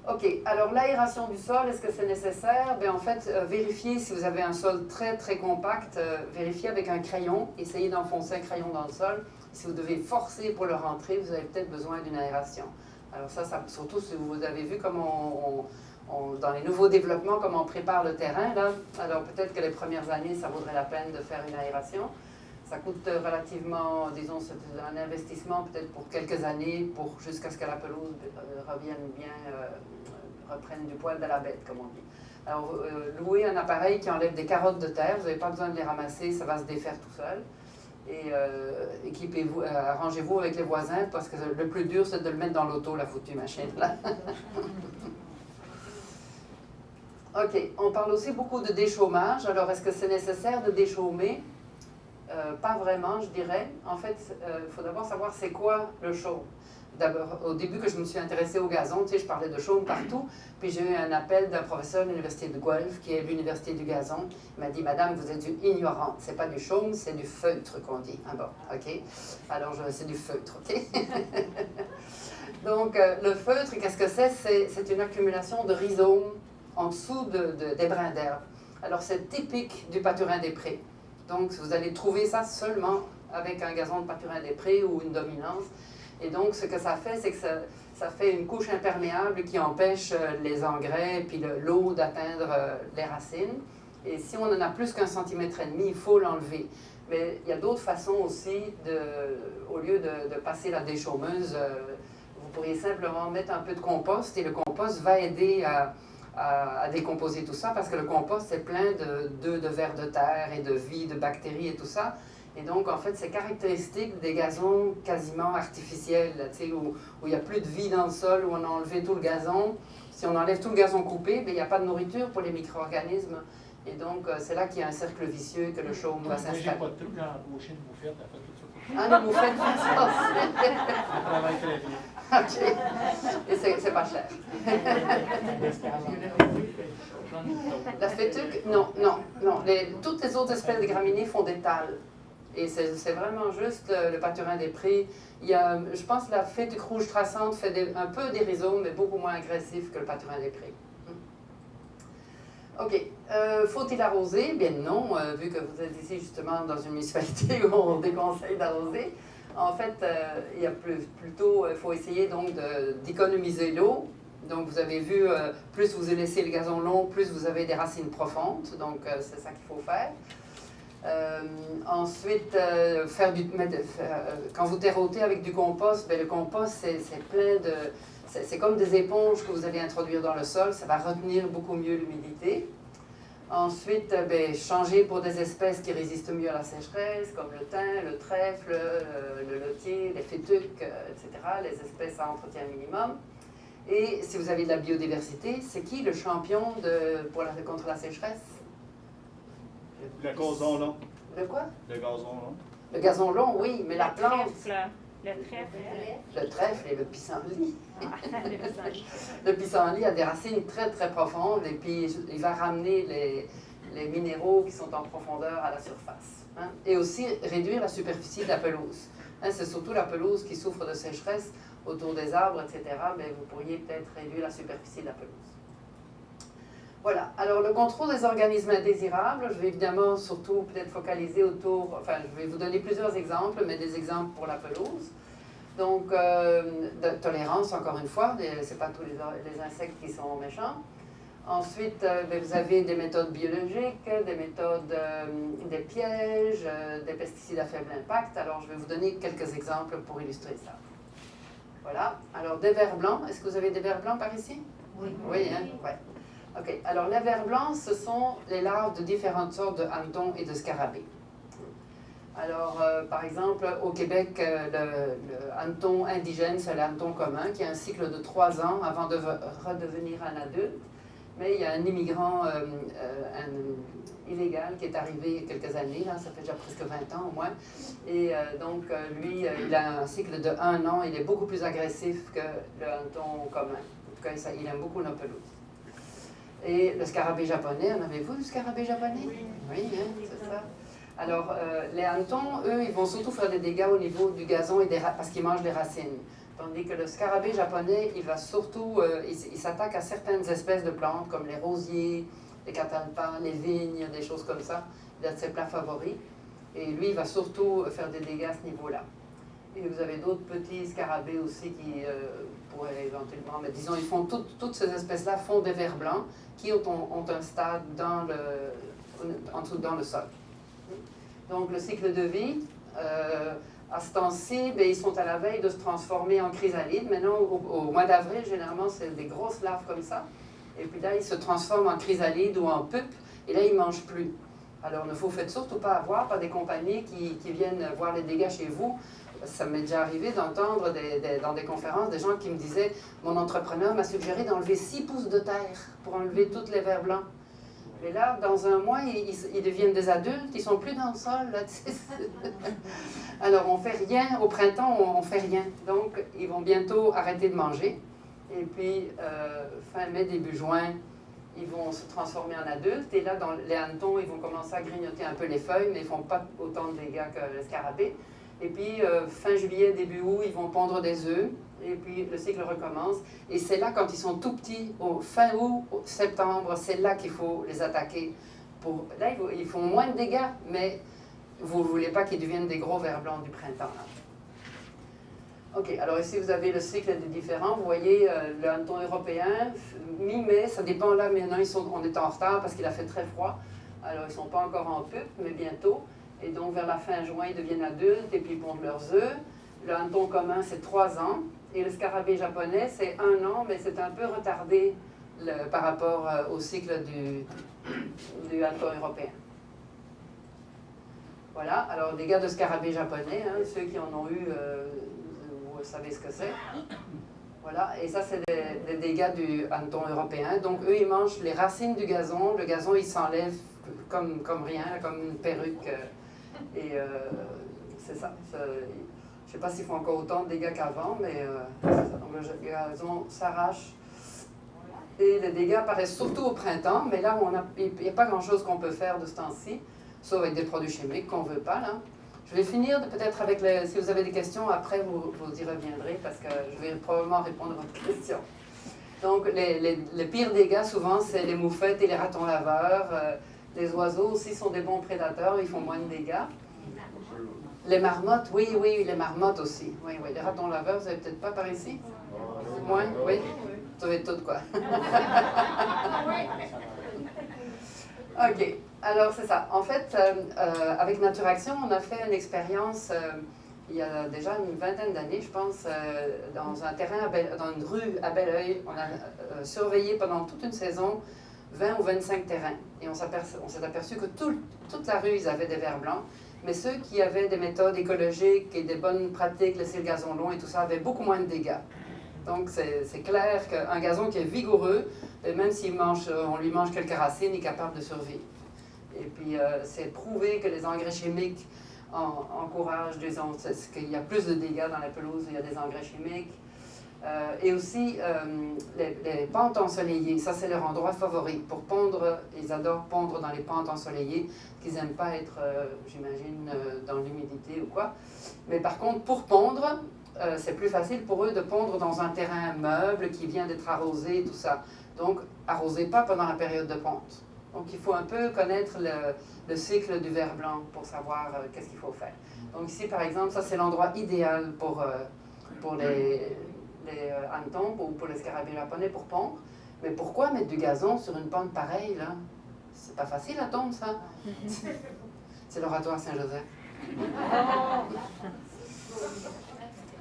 OK. Alors, l'aération du sol, est-ce que c'est nécessaire? Bien, en fait, vérifiez si vous avez un sol très, très compact. Vérifiez avec un crayon. Essayez d'enfoncer un crayon dans le sol. Si vous devez forcer pour le rentrer, vous avez peut-être besoin d'une aération. Alors, ça surtout si vous avez vu comment dans les nouveaux développements, comment on prépare le terrain, là. Alors, peut-être que les premières années, ça vaudrait la peine de faire une aération. Ça coûte relativement, disons, c'est un investissement peut-être pour quelques années, jusqu'à ce que la pelouse revienne bien, reprenne du poil de la bête, comme on dit. Alors, louez un appareil qui enlève des carottes de terre, vous n'avez pas besoin de les ramasser, ça va se défaire tout seul. Et équipez-vous, arrangez-vous avec les voisins, parce que le plus dur, c'est de le mettre dans l'auto, la foutue machine, là. OK, on parle aussi beaucoup de déchômage. Alors, est-ce que c'est nécessaire de déchaumer? Pas vraiment, je dirais. En fait, il faut d'abord savoir c'est quoi le chaume. D'abord, au début que je me suis intéressée au gazon, tu sais, je parlais de chaume partout, puis j'ai eu un appel d'un professeur de l'Université de Guelph, qui est l'Université du gazon. Il m'a dit, Madame, vous êtes une ignorante. C'est pas du chaume, c'est du feutre qu'on dit. Ah bon, OK. Alors, c'est du feutre, OK. Donc, le feutre, qu'est-ce que c'est? C'est une accumulation de rhizomes en dessous des brins d'herbe. Alors, c'est typique du pâturin des prés. Donc, vous allez trouver ça seulement avec un gazon de pâturin des prés ou une dominance. Et donc, ce que ça fait, c'est que ça fait une couche imperméable qui empêche les engrais puis l'eau d'atteindre les racines. Et si on en a plus qu'1,5 centimètre, il faut l'enlever. Mais il y a d'autres façons aussi, au lieu de passer la déchaumeuse, vous pourriez simplement mettre un peu de compost et le compost va aider à décomposer tout ça, parce que le compost, c'est plein d'œufs de vers de terre et de vie, de bactéries et tout ça. Et donc, en fait, c'est caractéristique des gazons quasiment artificiels, là, où il n'y a plus de vie dans le sol, où on a enlevé tout le gazon. Si on enlève tout le gazon coupé, il n'y a pas de nourriture pour les micro-organismes. Et donc, c'est là qu'il y a un cercle vicieux que le chaume va s'installer. J'ai pas de trou, j'ai embauché une bouffette, elle fait tout ça. Ah, la bouffette, ça, Elle travaille très bien. OK. Et c'est pas cher. La fétuque, non. Toutes les autres espèces de graminées font des tales. Et c'est vraiment juste le pâturin des prés. Je pense que la fétuque rouge traçante fait un peu des rhizomes, mais beaucoup moins agressif que le pâturin des prés. OK. Faut-il arroser? Bien non, vu que vous êtes ici justement dans une municipalité où on déconseille d'arroser. En fait, plutôt, il faut essayer donc d'économiser l'eau. Donc, vous avez vu, plus vous laissez le gazon long, plus vous avez des racines profondes. Donc, c'est ça qu'il faut faire. Ensuite, quand vous terreautez avec du compost, le compost, c'est plein de... C'est comme des éponges que vous allez introduire dans le sol. Ça va retenir beaucoup mieux l'humidité. Ensuite, changer pour des espèces qui résistent mieux à la sécheresse, comme le thym, le trèfle, le lotier, les fétuques, etc., les espèces à entretien minimum. Et si vous avez de la biodiversité, c'est qui le champion contre la sécheresse? Le gazon long. Le quoi? Le gazon long. Le gazon long, oui, mais la plante... Le trèfle. Le trèfle et le pissenlit. Le pissenlit a des racines très, très profondes et puis il va ramener les minéraux qui sont en profondeur à la surface. Hein? Et aussi réduire la superficie de la pelouse. Hein, c'est surtout la pelouse qui souffre de sécheresse autour des arbres, etc. Mais vous pourriez peut-être réduire la superficie de la pelouse. Voilà. Alors, le contrôle des organismes indésirables, je vais évidemment surtout peut-être focaliser autour... Enfin, je vais vous donner plusieurs exemples, mais des exemples pour la pelouse. Donc, de tolérance, encore une fois, ce n'est pas tous les insectes qui sont méchants. Ensuite, vous avez des méthodes biologiques, des méthodes, des pièges, des pesticides à faible impact. Alors, je vais vous donner quelques exemples pour illustrer ça. Voilà. Alors, des vers blancs. Est-ce que vous avez des vers blancs par ici? Oui. Oui, hein? Ouais. OK. Alors, les vers blancs, ce sont les larves de différentes sortes de hannetons et de scarabées. Alors, par exemple, au Québec, le hanneton indigène, c'est le hanneton commun, qui a un cycle de 3 ans avant de redevenir un adulte. Mais il y a un immigrant illégal qui est arrivé il y a quelques années, là, ça fait déjà presque 20 ans au moins. Et donc, lui, il a un cycle de 1 an, il est beaucoup plus agressif que le hanneton commun. En tout cas, il aime beaucoup nos pelouses. Et le scarabée japonais, en avez-vous du scarabée japonais? Oui, hein, c'est ça. Alors, les hannetons, eux, ils vont surtout faire des dégâts au niveau du gazon et parce qu'ils mangent les racines. Tandis que le scarabée japonais, il va surtout, il s'attaque à certaines espèces de plantes, comme les rosiers, les catalpas, les vignes, des choses comme ça. Il a de ses plats favoris. Et lui, il va surtout faire des dégâts à ce niveau-là. Et vous avez d'autres petits scarabées aussi qui pourraient éventuellement, mais disons, ils font toutes ces espèces-là font des vers blancs qui ont un stade dans le sol. Donc, le cycle de vie, à ce temps-ci, ils sont à la veille de se transformer en chrysalide. Maintenant, au mois d'avril, généralement, c'est des grosses larves comme ça. Et puis là, ils se transforment en chrysalide ou en pupe, et là, ils ne mangent plus. Alors, ne vous faites surtout pas avoir par des compagnies qui viennent voir les dégâts chez vous. Ça m'est déjà arrivé d'entendre dans des conférences des gens qui me disaient « Mon entrepreneur m'a suggéré d'enlever 6 pouces de terre pour enlever tous les vers blancs. » Et là, dans un mois, ils deviennent des adultes, ils ne sont plus dans le sol. Là, alors, on ne fait rien. Au printemps, on ne fait rien. Donc, ils vont bientôt arrêter de manger. Et puis, fin mai, début juin, ils vont se transformer en adultes. Et là, dans les hannetons, ils vont commencer à grignoter un peu les feuilles, mais ils ne font pas autant de dégâts que le scarabée. Et puis, fin juillet, début août, ils vont pondre des œufs. Et puis, le cycle recommence. Et c'est là, quand ils sont tout petits, fin août, septembre, c'est là qu'il faut les attaquer. Là, ils font moins de dégâts, mais vous ne voulez pas qu'ils deviennent des gros vers blancs du printemps. Là. OK, alors ici, vous avez le cycle des différents. Vous voyez, le hanneton européen, mi-mai, ça dépend là, maintenant, on est en retard parce qu'il a fait très froid. Alors, ils ne sont pas encore en pupe, mais bientôt. Et donc, vers la fin juin, ils deviennent adultes et puis ils pondent leurs œufs. Le hanneton commun, c'est 3 ans. Et le scarabée japonais, c'est 1 an, mais c'est un peu retardé par rapport au cycle du hanneton européen. Voilà, alors dégâts de scarabée japonais, hein, ceux qui en ont eu, vous savez ce que c'est. Voilà, et ça, c'est des dégâts du hanneton européen. Donc, eux, ils mangent les racines du gazon. Le gazon, il s'enlève comme rien, comme une perruque. Et c'est ça. Je ne sais pas s'ils font encore autant de dégâts qu'avant, mais donc le gazon s'arrache. Et les dégâts apparaissent surtout au printemps, mais là, il n'y a pas grand-chose qu'on peut faire de ce temps-ci, sauf avec des produits chimiques qu'on ne veut pas. Là. Je vais finir peut-être avec si vous avez des questions, après vous y reviendrez, parce que je vais probablement répondre à votre question. Donc, les pires dégâts, souvent, c'est les moufettes et les ratons laveurs. Les oiseaux aussi sont des bons prédateurs, ils font moins de dégâts. Les marmottes, oui, les marmottes aussi. Oui, les ratons laveurs, vous n'avez peut-être pas par ici? Moins, oui. Vous avez tout, quoi. OK. Alors, c'est ça. En fait, avec Nature Action, on a fait une expérience il y a déjà une vingtaine d'années, je pense, dans un terrain, dans une rue à Belleuil. On a surveillé pendant toute une saison 20 ou 25 terrains. Et on s'est aperçu que toute la rue, ils avaient des vers blancs. Mais ceux qui avaient des méthodes écologiques et des bonnes pratiques, laisser le gazon long et tout ça, avaient beaucoup moins de dégâts. Donc, c'est clair qu'un gazon qui est vigoureux, même on lui mange quelques racines, il est capable de survivre. Et puis, c'est prouvé que les engrais chimiques encouragent qu'il y a plus de dégâts dans la pelouse où il y a des engrais chimiques. Et aussi, les pentes ensoleillées, ça c'est leur endroit favori. Pour pondre, ils adorent pondre dans les pentes ensoleillées, qu'ils n'aiment pas être, j'imagine, dans l'humidité ou quoi. Mais par contre, pour pondre, c'est plus facile pour eux de pondre dans un terrain meuble qui vient d'être arrosé, tout ça. Donc, arrosez pas pendant la période de ponte. Donc, il faut un peu connaître le cycle du ver blanc pour savoir qu'est-ce qu'il faut faire. Donc, ici, par exemple, ça c'est l'endroit idéal pour les hannetons ou pour les scarabées japonais pour pondre. Mais pourquoi mettre du gazon sur une pente pareille, là? C'est pas facile à tondre, ça. C'est l'oratoire Saint-Joseph.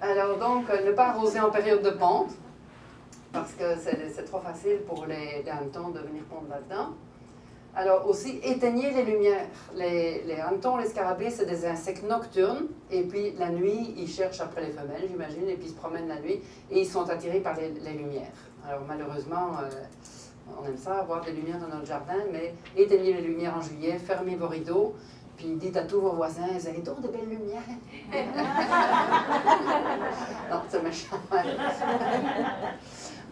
Alors donc, ne pas arroser en période de ponte, parce que c'est trop facile pour les hannetons de venir pondre là-dedans. Alors aussi, éteignez les lumières. Les hannetons, les scarabées, c'est des insectes nocturnes. Et puis la nuit, ils cherchent après les femelles, j'imagine, et puis ils se promènent la nuit. Et ils sont attirés par les lumières. Alors malheureusement, on aime ça, avoir des lumières dans notre jardin, mais éteignez les lumières en juillet, fermez vos rideaux. Puis dites à tous vos voisins, vous avez donc de belles lumières. Non, c'est méchant.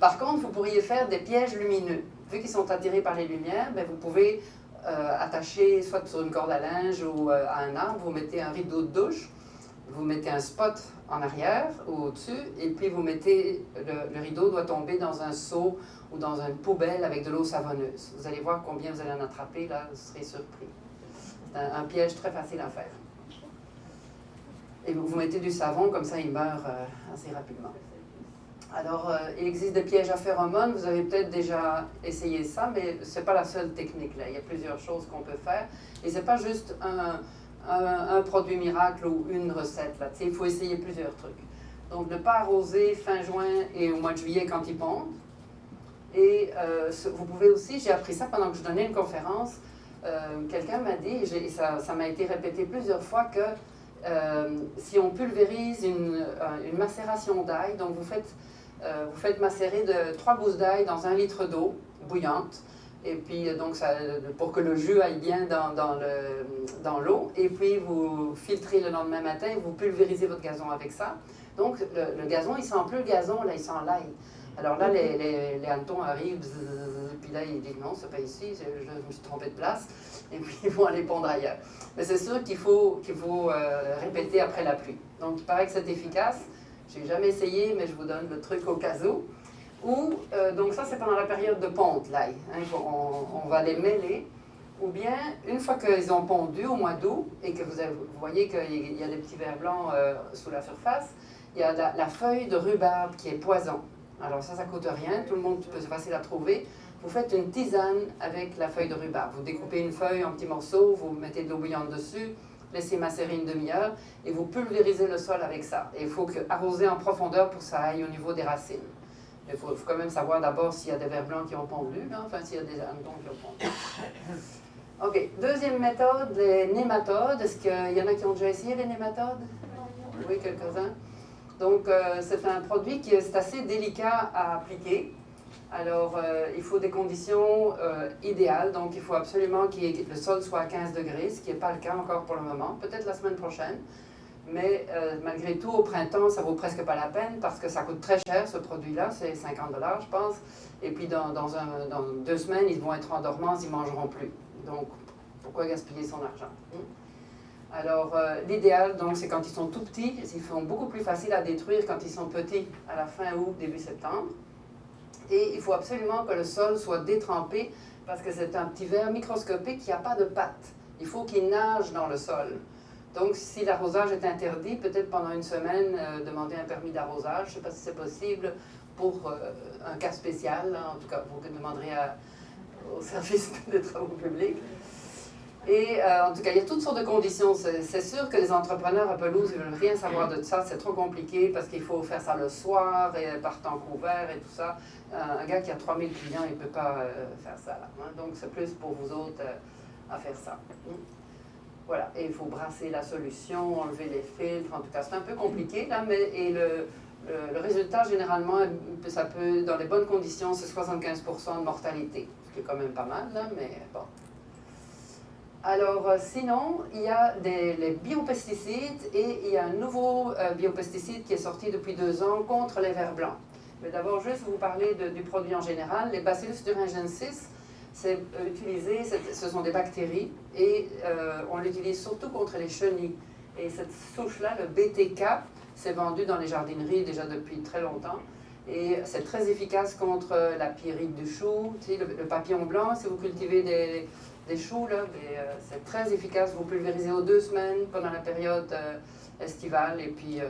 Par contre, vous pourriez faire des pièges lumineux. Vu qu'ils sont attirés par les lumières, bien, vous pouvez attaché soit sur une corde à linge ou à un arbre, vous mettez un rideau de douche, vous mettez un spot en arrière ou au-dessus, et puis vous mettez, le rideau doit tomber dans un seau ou dans une poubelle avec de l'eau savonneuse. Vous allez voir combien vous allez en attraper, là, vous serez surpris. C'est un piège très facile à faire. Et vous mettez du savon, comme ça il meurt assez rapidement. Alors, il existe des pièges à phéromones, vous avez peut-être déjà essayé ça, mais ce n'est pas la seule technique là. Il y a plusieurs choses qu'on peut faire. Et ce n'est pas juste un produit miracle ou une recette. Là. Il faut essayer plusieurs trucs. Donc, ne pas arroser fin juin et au mois de juillet quand il pond. Et vous pouvez aussi, j'ai appris ça pendant que je donnais une conférence, quelqu'un m'a dit, et ça m'a été répété plusieurs fois, que si on pulvérise une macération d'ail, donc vous faites macérer 3 gousses d'ail dans 1 litre d'eau bouillante, et puis donc pour que le jus aille bien dans l'eau, et puis vous filtrez le lendemain matin, et vous pulvérisez votre gazon avec ça. Donc le gazon, il sent plus le gazon, là il sent l'ail. Alors là, les hannetons arrivent, puis là ils disent non, c'est pas ici, je me suis trompé de place, et puis ils vont aller pondre ailleurs. Mais c'est sûr qu'il faut répéter après la pluie. Donc il paraît que c'est efficace. Je n'ai jamais essayé, mais je vous donne le truc au cas où. Donc ça, c'est pendant la période de ponte, l'ail. Hein, on va les mêler. Ou bien, une fois qu'ils ont pondu au mois d'août, et que vous voyez qu'il y a des petits vers blancs sous la surface, il y a la feuille de rhubarbe qui est poison. Alors ça coûte rien, tout le monde peut, c'est facile à trouver. Vous faites une tisane avec la feuille de rhubarbe. Vous découpez une feuille en petits morceaux, vous mettez de l'eau bouillante dessus, laissez macérer une demi-heure et vous pulvérisez le sol avec ça. Et il faut arroser en profondeur pour que ça aille au niveau des racines. Il faut quand même savoir d'abord s'il y a des vers blancs qui ont pondu, là, enfin s'il y a des hannetons qui ont pondu. OK. Deuxième méthode, les nématodes. Est-ce qu'il y en a qui ont déjà essayé les nématodes? Oui, quelques-uns. Donc, c'est un produit qui est assez délicat à appliquer. Alors, il faut des conditions idéales. Donc, il faut absolument que le sol soit à 15 degrés, ce qui n'est pas le cas encore pour le moment. Peut-être la semaine prochaine. Mais malgré tout, au printemps, ça ne vaut presque pas la peine parce que ça coûte très cher, ce produit-là. C'est 50 $, je pense. Et puis, dans 2 semaines, ils vont être en dormance, ils ne mangeront plus. Donc, pourquoi gaspiller son argent? Alors, l'idéal, donc, c'est quand ils sont tout petits. Ils sont beaucoup plus faciles à détruire quand ils sont petits, à la fin août, début septembre. Et il faut absolument que le sol soit détrempé parce que c'est un petit ver microscopique qui n'a pas de pattes. Il faut qu'il nage dans le sol. Donc, si l'arrosage est interdit, peut-être pendant une semaine, demander un permis d'arrosage. Je ne sais pas si c'est possible pour un cas spécial. Là. En tout cas, vous demanderez au service des travaux publics. Et en tout cas, il y a toutes sortes de conditions. C'est sûr que les entrepreneurs à pelouse ne veulent rien savoir de ça. C'est trop compliqué parce qu'il faut faire ça le soir et par temps couvert et tout ça. Un gars qui a 3000 clients, il ne peut pas faire ça. Là, hein. Donc, c'est plus pour vous autres à faire ça. Voilà. Et il faut brasser la solution, enlever les filtres. En tout cas, c'est un peu compliqué. Là, et le résultat, généralement, ça peut, dans les bonnes conditions, c'est 75% de mortalité. Ce qui est quand même pas mal, là, mais bon. Alors, sinon, il y a les biopesticides et il y a un nouveau biopesticide qui est sorti depuis 2 ans contre les vers blancs. Mais d'abord, juste vous parler du produit en général. Les Bacillus thuringiensis, c'est utilisé, ce sont des bactéries et on l'utilise surtout contre les chenilles. Et cette souche-là, le BTK, c'est vendu dans les jardineries déjà depuis très longtemps. Et c'est très efficace contre la pyrite du chou, tu sais, le papillon blanc. Si vous cultivez des choux, là, c'est très efficace. Vous pulvérisez aux 2 semaines pendant la période estivale. Et puis,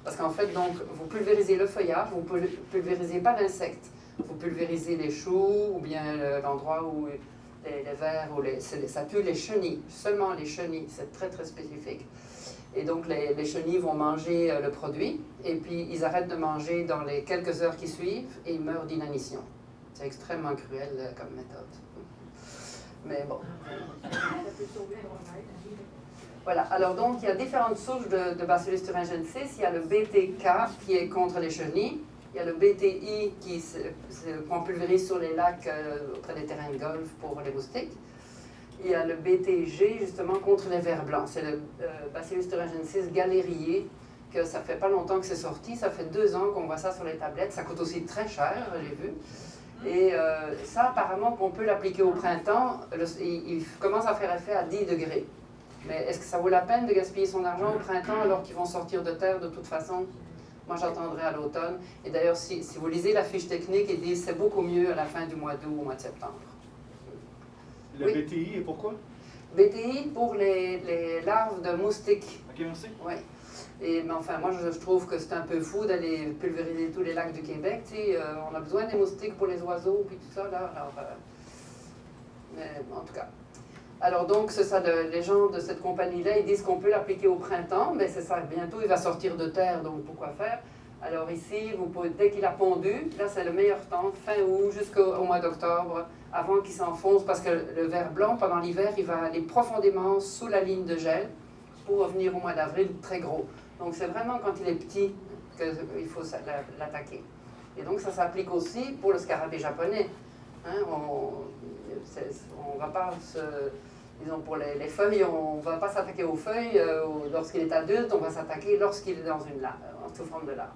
parce qu'en fait, donc, vous pulvérisez le feuillage, vous ne pulvérisez pas l'insecte. Vous pulvérisez les choux ou bien l'endroit où les vers, ça tue les chenilles, seulement les chenilles. C'est très, très spécifique. Et donc, les chenilles vont manger le produit, et puis ils arrêtent de manger dans les quelques heures qui suivent, et ils meurent d'inanition. C'est extrêmement cruel comme méthode. Mais bon. Voilà, alors donc, il y a différentes souches de Bacillus thuringiensis. Il y a le BTK qui est contre les chenilles. Il y a le BTI qu'on pulvérise sur les lacs auprès des terrains de golf pour les moustiques. Il y a le BTG, justement, contre les vers blancs. C'est le Bacillus thuringiensis galérié, que ça fait pas longtemps que c'est sorti. Ça fait 2 ans qu'on voit ça sur les tablettes. Ça coûte aussi très cher, j'ai vu. Et ça, apparemment, qu'on peut l'appliquer au printemps, il commence à faire effet à 10 degrés. Mais est-ce que ça vaut la peine de gaspiller son argent au printemps alors qu'ils vont sortir de terre de toute façon? Moi, j'attendrai à l'automne. Et d'ailleurs, si vous lisez la fiche technique, ils disent c'est beaucoup mieux à la fin du mois d'août ou au mois de septembre. Le Oui. BTI et pourquoi? BTI pour les larves de moustiques. Ok, merci. Oui. Mais enfin, moi, je trouve que c'est un peu fou d'aller pulvériser tous les lacs du Québec. Tu sais, on a besoin des moustiques pour les oiseaux, puis tout ça, là. Alors, mais en tout cas. Alors donc, c'est ça, les gens de cette compagnie-là, ils disent qu'on peut l'appliquer au printemps, mais c'est ça, bientôt il va sortir de terre, donc pourquoi faire? Alors ici, vous pouvez, dès qu'il a pondu, là c'est le meilleur temps, fin août jusqu'au mois d'octobre, avant qu'il s'enfonce, parce que le ver blanc, pendant l'hiver, il va aller profondément sous la ligne de gel pour revenir au mois d'avril très gros. Donc c'est vraiment quand il est petit qu'il faut l'attaquer. Et donc ça s'applique aussi pour le scarabée japonais. Hein, on va pas disons pour les feuilles, on ne va pas s'attaquer aux feuilles lorsqu'il est adulte, on va s'attaquer lorsqu'il est dans une larve, sous forme de larve.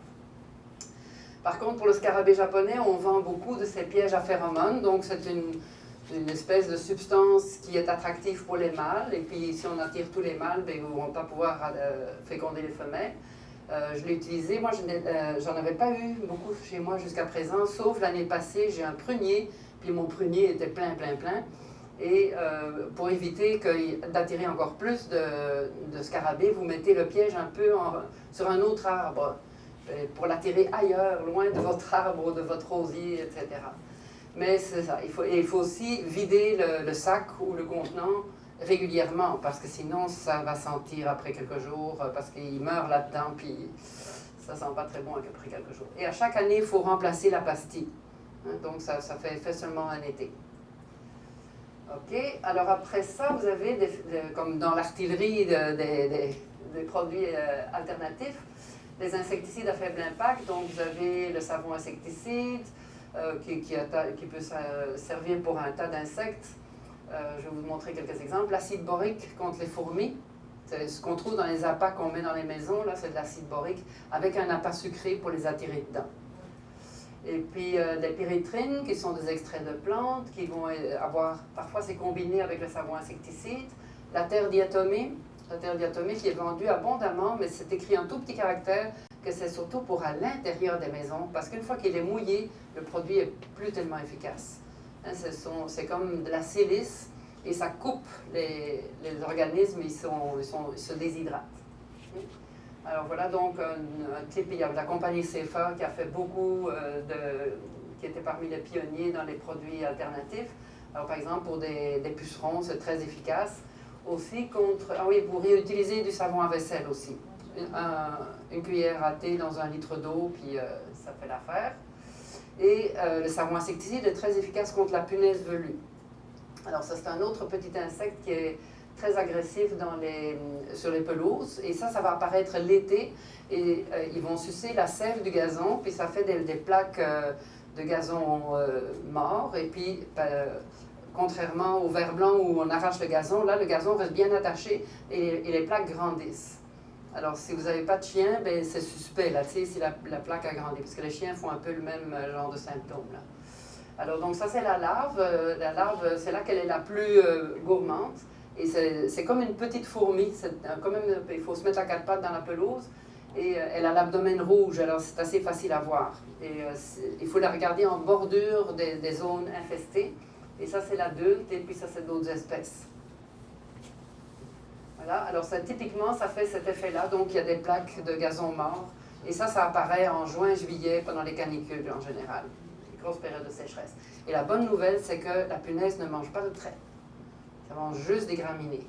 Par contre, pour le scarabée japonais, on vend beaucoup de ces pièges à phéromones, donc c'est une espèce de substance qui est attractive pour les mâles, et puis si on attire tous les mâles, ben, ils ne vont pas pouvoir féconder les femelles. Je l'ai utilisé, moi j'en avais pas eu beaucoup chez moi jusqu'à présent, sauf l'année passée, j'ai un prunier, puis mon prunier était plein. Et pour éviter d'attirer encore plus de scarabées, vous mettez le piège un peu sur un autre arbre, pour l'attirer ailleurs, loin de votre arbre ou de votre rosier, etc. Mais c'est ça, il faut aussi vider le sac ou le contenant régulièrement, parce que sinon ça va sentir après quelques jours, parce qu'il meurt là-dedans, puis ça sent pas très bon après quelques jours. Et à chaque année, il faut remplacer la pastille. Hein, donc ça fait effet seulement un été. OK, alors après ça, vous avez, comme dans l'artillerie, des produits alternatifs, des insecticides à faible impact. Donc vous avez le savon insecticide, qui peut servir pour un tas d'insectes. Je vais vous montrer quelques exemples. L'acide borique contre les fourmis. C'est ce qu'on trouve dans les appâts qu'on met dans les maisons. Là, c'est de l'acide borique avec un appât sucré pour les attirer dedans. Et puis des pyrétrines, qui sont des extraits de plantes, qui vont avoir, parfois c'est combiné avec le savon insecticide. La terre diatomée qui est vendue abondamment, mais c'est écrit en tout petit caractère que c'est surtout pour à l'intérieur des maisons, parce qu'une fois qu'il est mouillé, le produit est plus tellement efficace. Hein, c'est comme de la silice, et ça coupe les organismes, ils se déshydratent. Alors voilà donc un type, il y a la compagnie CFA qui a fait beaucoup, qui était parmi les pionniers dans les produits alternatifs. Alors par exemple pour des pucerons, c'est très efficace. Aussi contre, pour réutiliser du savon à vaisselle aussi. Une cuillère à thé dans 1 litre d'eau, puis ça fait l'affaire. Et le savon insecticide est très efficace contre la punaise velue. Alors ça c'est un autre petit insecte qui est très agressif sur les pelouses, et ça va apparaître l'été, et ils vont sucer la sève du gazon, puis ça fait des plaques de gazon mort, et puis contrairement au ver blanc où on arrache le gazon, là le gazon reste bien attaché et les plaques grandissent. Alors si vous n'avez pas de chien, ben, c'est suspect là, si la plaque a grandi, parce que les chiens font un peu le même genre de symptômes là. Alors donc ça c'est la larve, c'est là qu'elle est la plus gourmande. Et c'est comme une petite fourmi, il faut se mettre à 4 pattes dans la pelouse, et elle a l'abdomen rouge, alors c'est assez facile à voir. Et il faut la regarder en bordure des zones infestées, et ça c'est l'adulte, et puis ça c'est d'autres espèces. Voilà, alors ça, typiquement ça fait cet effet-là, donc il y a des plaques de gazon mort, et ça apparaît en juin, juillet, pendant les canicules en général, les grosses périodes de sécheresse. Et la bonne nouvelle, c'est que la punaise ne mange pas de trait. Ça mange juste des graminées.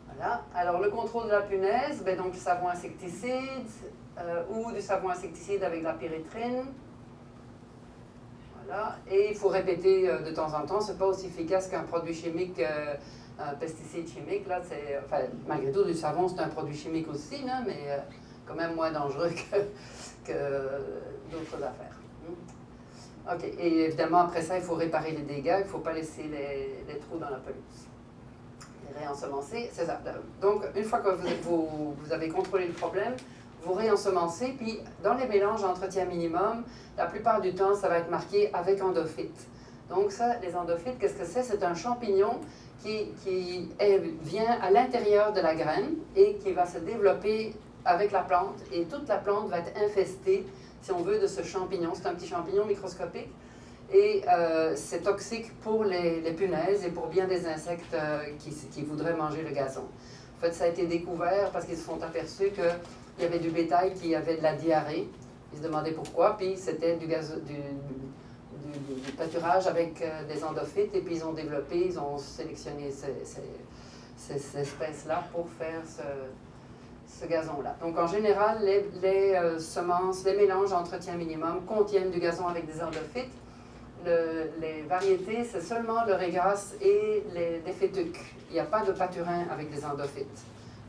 Voilà. Alors, le contrôle de la punaise, ben, donc du savon insecticide ou du savon insecticide avec de la pyrétrine. Voilà. Et il faut répéter de temps en temps. Ce n'est pas aussi efficace qu'un produit chimique, un pesticide chimique. Là, enfin, malgré tout, du savon, c'est un produit chimique aussi, là, mais quand même moins dangereux que d'autres affaires. OK. Et évidemment, après ça, il faut réparer les dégâts. Il ne faut pas laisser les trous dans la pelouse. Et réensemencer, c'est ça. Donc, une fois que vous avez contrôlé le problème, vous réensemencez, puis dans les mélanges d'entretien minimum, la plupart du temps, ça va être marqué avec endophytes. Donc ça, les endophytes, qu'est-ce que c'est? C'est un champignon qui vient à l'intérieur de la graine et qui va se développer avec la plante, et toute la plante va être infestée, si on veut, de ce champignon. C'est un petit champignon microscopique, et c'est toxique pour les punaises et pour bien des insectes qui voudraient manger le gazon. En fait, ça a été découvert parce qu'ils se sont aperçus qu'il y avait du bétail qui avait de la diarrhée. Ils se demandaient pourquoi, puis c'était du pâturage avec des endophytes, et puis ils ont sélectionné ces espèces-là pour faire ce gazon-là. Donc en général, les semences, les mélanges d'entretien minimum contiennent du gazon avec des endophytes. Les variétés, c'est seulement le régras et les fétuques. Il n'y a pas de pâturin avec des endophytes.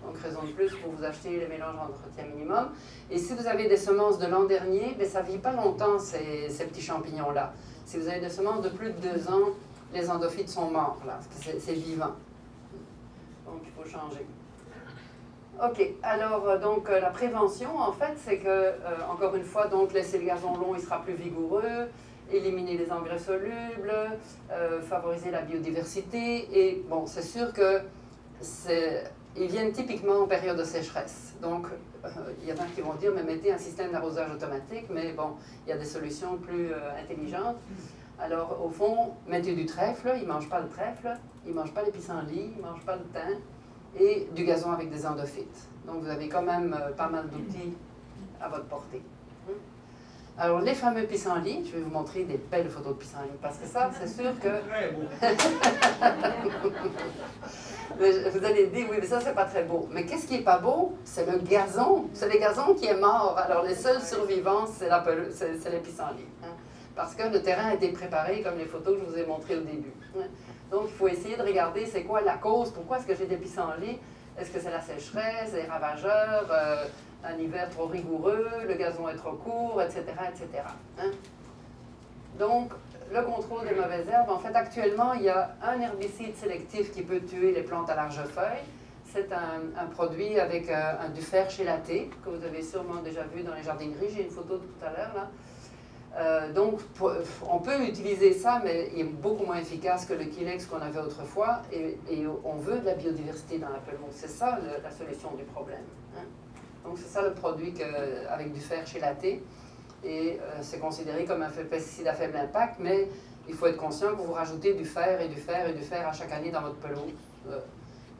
Donc raison de plus pour vous acheter les mélanges d'entretien minimum. Et si vous avez des semences de l'an dernier, bien, ça ne vit pas longtemps ces petits champignons-là. Si vous avez des semences de plus de 2 ans, les endophytes sont morts, là, parce que c'est vivant. Donc il faut changer. OK, alors donc la prévention, en fait, c'est que, encore une fois, donc laisser le gazon long, il sera plus vigoureux, éliminer les engrais solubles, favoriser la biodiversité, et bon, c'est sûr que ils viennent typiquement en période de sécheresse. Donc, il y en a qui vont dire, mais mettez un système d'arrosage automatique, mais bon, il y a des solutions plus intelligentes. Alors, au fond, mettez du trèfle, ils ne mangent pas le trèfle, ils ne mangent pas les pissenlits, ils ne mangent pas le thym, et du gazon avec des endophytes. Donc, vous avez quand même pas mal d'outils à votre portée. Alors, les fameux pissenlits, je vais vous montrer des belles photos de pissenlits, parce que ça, c'est sûr que... Très beau. Vous allez dire, oui, mais ça, c'est pas très beau. Mais qu'est-ce qui est pas beau? C'est le gazon. C'est le gazon qui est mort. Alors, les seuls survivants, c'est les pissenlits. Hein, parce que le terrain a été préparé comme les photos que je vous ai montrées au début. Hein. Donc, il faut essayer de regarder c'est quoi la cause. Pourquoi est-ce que j'ai des pissenlits? Est-ce que c'est la sécheresse, les ravageurs, un hiver trop rigoureux, le gazon est trop court, etc., etc. Hein? Donc, le contrôle des mauvaises herbes, en fait, actuellement, il y a un herbicide sélectif qui peut tuer les plantes à large feuille. C'est un produit avec du fer chélaté, que vous avez sûrement déjà vu dans les jardineries. J'ai une photo de tout à l'heure, là. Donc, on peut utiliser ça, mais il est beaucoup moins efficace que le Kilex qu'on avait autrefois, et on veut de la biodiversité dans la pelouse. C'est ça la solution du problème. Hein? Donc, c'est ça le produit avec du fer chélaté. Et c'est considéré comme un pesticide à faible impact, mais il faut être conscient que vous rajoutez du fer et du fer et du fer à chaque année dans votre pelouse.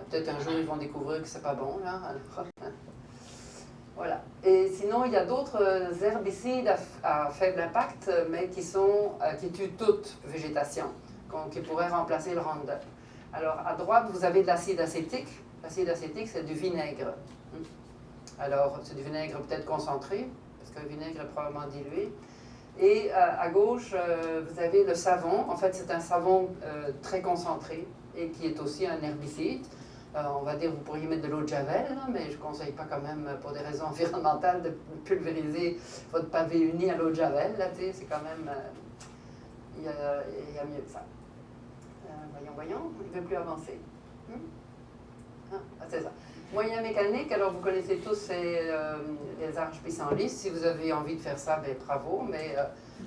Peut-être un jour, ils vont découvrir que c'est pas bon, là. Alors, voilà. Et sinon, il y a d'autres herbicides à faible impact, mais qui tuent toute végétation, qui pourraient remplacer le Roundup. Alors, à droite, vous avez de l'acide acétique. L'acide acétique, c'est du vinaigre. Alors, c'est du vinaigre peut-être concentré, parce que le vinaigre est probablement dilué. Et à gauche, vous avez le savon. En fait, c'est un savon très concentré et qui est aussi un herbicide. On va dire, vous pourriez mettre de l'eau de javel, là, mais je ne conseille pas quand même, pour des raisons environnementales, de pulvériser votre pavé uni à l'eau de javel. Là, c'est quand même... il y a mieux que ça. Voyons, il ne veut plus avancer. Ah, c'est ça. Moyen mécanique, alors vous connaissez tous les arches pissenlits. Si vous avez envie de faire ça, bien bravo, mais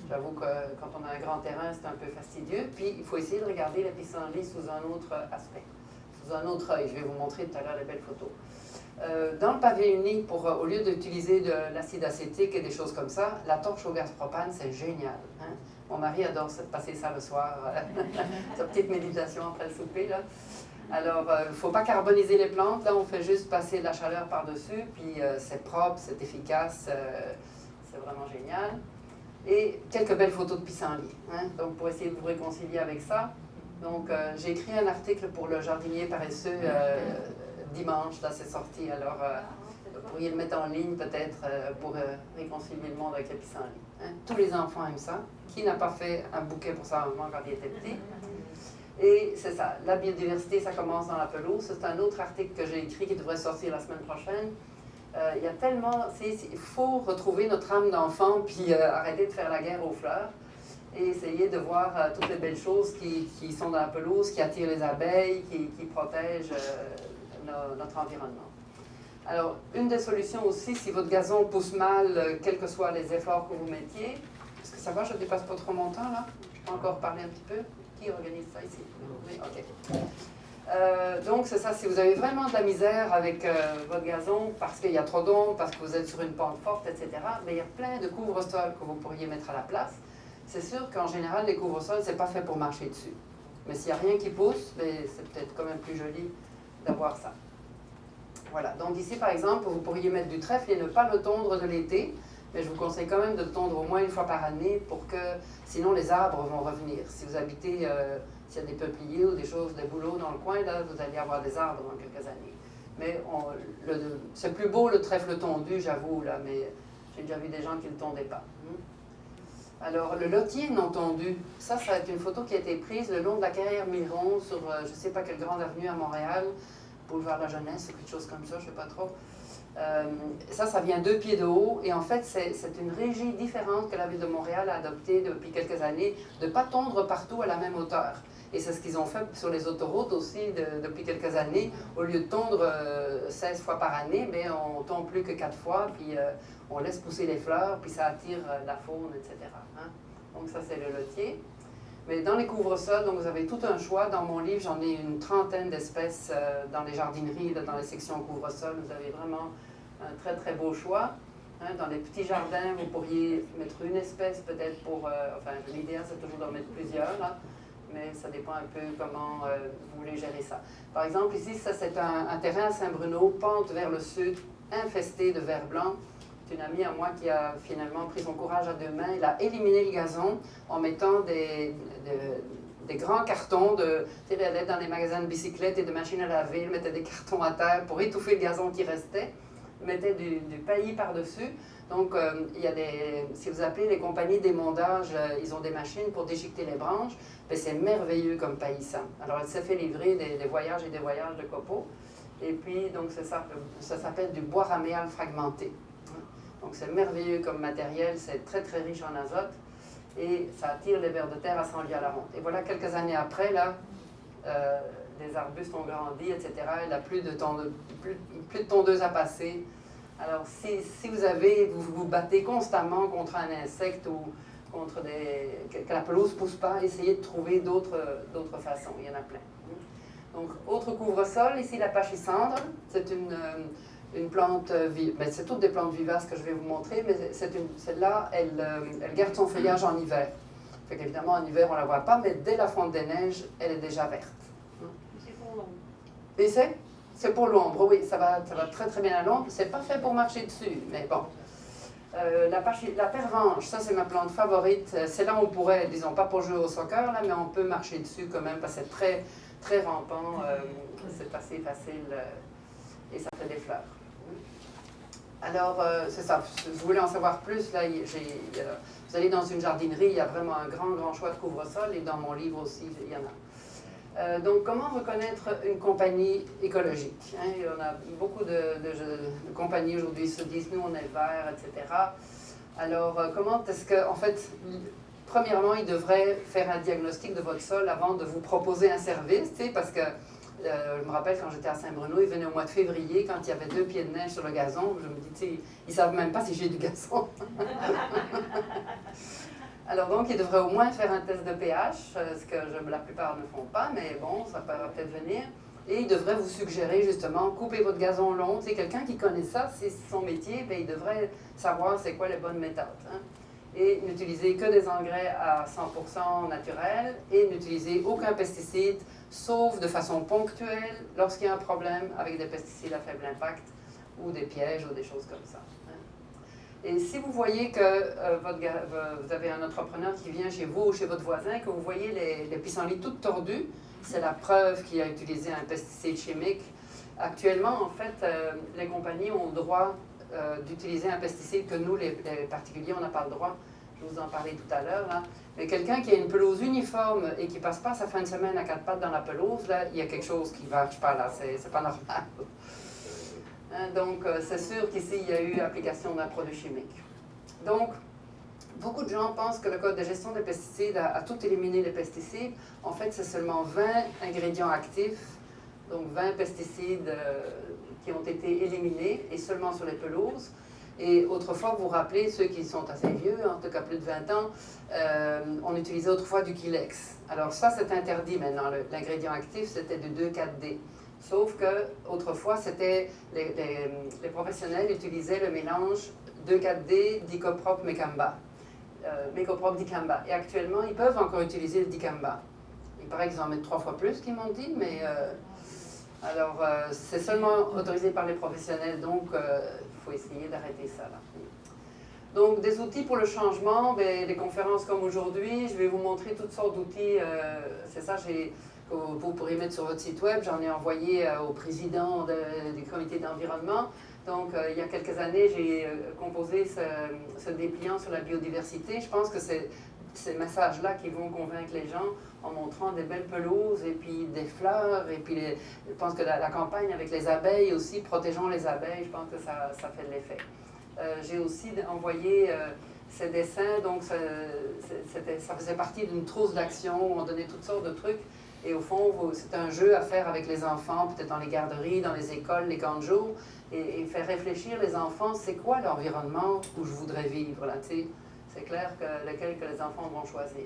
j'avoue que quand on a un grand terrain, c'est un peu fastidieux. Puis il faut essayer de regarder les pissenlits sous un autre aspect, sous un autre œil. Je vais vous montrer tout à l'heure les belles photos. Dans le pavé uni, au lieu d'utiliser de l'acide acétique et des choses comme ça, la torche au gaz propane, c'est génial. Hein? Mon mari adore passer ça le soir, sa petite méditation après le souper, là. Alors, il ne faut pas carboniser les plantes, là on fait juste passer de la chaleur par-dessus, puis c'est propre, c'est efficace, c'est vraiment génial. Et quelques belles photos de pissenlits, hein, donc pour essayer de vous réconcilier avec ça. Donc, j'ai écrit un article pour le jardinier paresseux dimanche, là c'est sorti, alors vous pourriez le mettre en ligne peut-être pour réconcilier le monde avec les pissenlits. Hein. Tous les enfants aiment ça. Qui n'a pas fait un bouquet pour sa maman quand il était petit? Et c'est ça, la biodiversité, ça commence dans la pelouse. C'est un autre article que j'ai écrit qui devrait sortir la semaine prochaine. Il y a tellement... Il faut retrouver notre âme d'enfant, puis arrêter de faire la guerre aux fleurs, et essayer de voir toutes les belles choses qui sont dans la pelouse, qui attirent les abeilles, qui protègent notre environnement. Alors, une des solutions aussi, si votre gazon pousse mal, quels que soient les efforts que vous mettiez, est-ce que ça va, je ne dépasse pas trop mon temps là? Je peux encore parler un petit peu? Qui organise ça ici? Oui, ok. Donc, c'est ça, si vous avez vraiment de la misère avec votre gazon, parce qu'il y a trop d'ombre, parce que vous êtes sur une pente forte, etc., mais il y a plein de couvre-sols que vous pourriez mettre à la place. C'est sûr qu'en général, les couvre-sols, c'est pas fait pour marcher dessus. Mais s'il n'y a rien qui pousse, c'est peut-être quand même plus joli d'avoir ça. Voilà, donc ici, par exemple, vous pourriez mettre du trèfle et ne pas le tondre de l'été, mais je vous conseille quand même de le tondre au moins une fois par année pour que, sinon les arbres vont revenir. Si vous habitez, s'il y a des peupliers ou des choses, des bouleaux dans le coin, là, vous allez avoir des arbres dans quelques années. Mais c'est plus beau le trèfle tondu, j'avoue, là, mais j'ai déjà vu des gens qui ne le tondaient pas. Alors, le lotier non tondu, ça c'est une photo qui a été prise le long de la carrière Miron sur, je ne sais pas quelle grande avenue à Montréal, boulevard de la Jeunesse, ou quelque chose comme ça, je ne sais pas trop. Ça vient 2 pieds de haut, et en fait, c'est une régie différente que la Ville de Montréal a adoptée depuis quelques années, de ne pas tondre partout à la même hauteur. Et c'est ce qu'ils ont fait sur les autoroutes aussi depuis quelques années. Au lieu de tondre 16 fois par année, mais on ne tombe plus que 4 fois, puis on laisse pousser les fleurs, puis ça attire la faune, etc. Hein? Donc ça, c'est le lotier. Mais dans les couvre-sols, donc vous avez tout un choix. Dans mon livre, j'en ai une trentaine d'espèces dans les jardineries, là, dans les sections couvre-sol. Vous avez vraiment un très, très beau choix. Hein? Dans les petits jardins, vous pourriez mettre une espèce peut-être pour... enfin, l'idéal, c'est toujours d'en mettre plusieurs, là. Mais ça dépend un peu comment vous voulez gérer ça. Par exemple, ici, ça c'est un terrain à Saint-Bruno, pente vers le sud, infesté de vers blanc. C'est une amie à moi qui a finalement pris son courage à 2 mains. Elle a éliminé le gazon en mettant des grands cartons. Tu sais, elle allait dans les magasins de bicyclettes et de machines à laver, elle mettait des cartons à terre pour étouffer le gazon qui restait. Elle mettait du paillis par-dessus. Donc, il y a si vous appelez les compagnies d'émondage, ils ont des machines pour déchiqueter les branches. C'est merveilleux comme paillissant. Alors, elle s'est fait livrer des voyages et des voyages de copeaux. Et puis, donc, ça s'appelle du bois raméal fragmenté. Donc, c'est merveilleux comme matériel, c'est très, très riche en azote. Et ça attire les vers de terre à 100 lieues à la ronde. Et voilà, quelques années après, là, les arbustes ont grandi, etc. Il n'y a plus de tondeuse à passer. Alors, si vous vous battez constamment contre un insecte ou contre que la pelouse ne pousse pas, essayez de trouver d'autres façons. Il y en a plein. Donc, autre couvre-sol, ici la pachysandre. C'est une plante vive. C'est toutes des plantes vivaces que je vais vous montrer, mais celle-là, elle garde son feuillage en hiver. Fait qu'évidemment, en hiver, on ne la voit pas, mais dès la fonte des neiges, elle est déjà verte. C'est pour l'ombre. Et c'est pour l'ombre, oui, ça va très très bien à l'ombre. C'est pas fait pour marcher dessus, mais bon. La pervenche, ça c'est ma plante favorite. C'est là où on pourrait, disons, pas pour jouer au soccer, là, mais on peut marcher dessus quand même, parce que c'est très, très rampant, c'est assez facile et ça fait des fleurs. Alors, c'est ça, si vous voulez en savoir plus, là, vous allez dans une jardinerie, il y a vraiment un grand choix de couvre-sol, et dans mon livre aussi, il y en a. Donc, comment reconnaître une compagnie écologique? Hein? Il y en a beaucoup de compagnies aujourd'hui qui se disent, nous, on est vert, etc. Alors, comment est-ce que, en fait, premièrement, ils devraient faire un diagnostic de votre sol avant de vous proposer un service, tu sais, parce que, je me rappelle quand j'étais à Saint-Bruno, ils venaient au mois de février, quand il y avait 2 pieds de neige sur le gazon, je me dis, tu sais, ils ne savent même pas si j'ai du gazon. Alors donc, ils devraient au moins faire un test de pH, ce que la plupart ne font pas, mais bon, ça peut peut-être venir. Et ils devraient vous suggérer justement, couper votre gazon long. C'est quelqu'un qui connaît ça, c'est son métier, bien, il devrait savoir c'est quoi les bonnes méthodes. Hein. Et n'utiliser que des engrais à 100% naturels et n'utiliser aucun pesticide, sauf de façon ponctuelle lorsqu'il y a un problème avec des pesticides à faible impact ou des pièges ou des choses comme ça. Et si vous voyez que vous avez un entrepreneur qui vient chez vous ou chez votre voisin, que vous voyez les pissenlits toutes tordues, c'est la preuve qu'il a utilisé un pesticide chimique. Actuellement, en fait, les compagnies ont le droit d'utiliser un pesticide que nous, les particuliers, on n'a pas le droit. Je vous en parlais tout à l'heure. Mais quelqu'un qui a une pelouse uniforme et qui ne passe pas sa fin de semaine à 4 pattes dans la pelouse, là, il y a quelque chose qui ne marche pas là. C'est pas normal. Donc, c'est sûr qu'ici, il y a eu application d'un produit chimique. Donc, beaucoup de gens pensent que le Code de gestion des pesticides a tout éliminé les pesticides. En fait, c'est seulement 20 ingrédients actifs, donc 20 pesticides qui ont été éliminés, et seulement sur les pelouses. Et autrefois, vous vous rappelez, ceux qui sont assez vieux, en tout cas plus de 20 ans, on utilisait autrefois du Kilex. Alors ça, c'est interdit maintenant. L'ingrédient actif, c'était du 2,4-D. Sauf que autrefois, c'était les professionnels utilisaient le mélange 2,4-D, dicoprop, mécamba. Mécoprop, dicamba. Et actuellement, ils peuvent encore utiliser le dicamba. Il paraît qu'ils en mettent 3 fois plus, qu'ils m'ont dit, mais alors c'est seulement autorisé par les professionnels, donc il faut essayer d'arrêter ça là. Donc des outils pour le changement, des conférences comme aujourd'hui, je vais vous montrer toutes sortes d'outils. C'est ça, que vous pourrez mettre sur votre site web. J'en ai envoyé au président du comité d'environnement. Donc, il y a quelques années, j'ai composé ce dépliant sur la biodiversité. Je pense que c'est ces messages-là qui vont convaincre les gens en montrant des belles pelouses et puis des fleurs. Et puis, je pense que la campagne avec les abeilles aussi, protégeons les abeilles, je pense que ça fait de l'effet. J'ai aussi envoyé ces dessins, donc ça faisait partie d'une trousse d'action où on donnait toutes sortes de trucs. Et au fond, c'est un jeu à faire avec les enfants, peut-être dans les garderies, dans les écoles, les camps de jour, et faire réfléchir les enfants, c'est quoi l'environnement où je voudrais vivre, là, tu sais. C'est clair que lequel que les enfants vont choisir.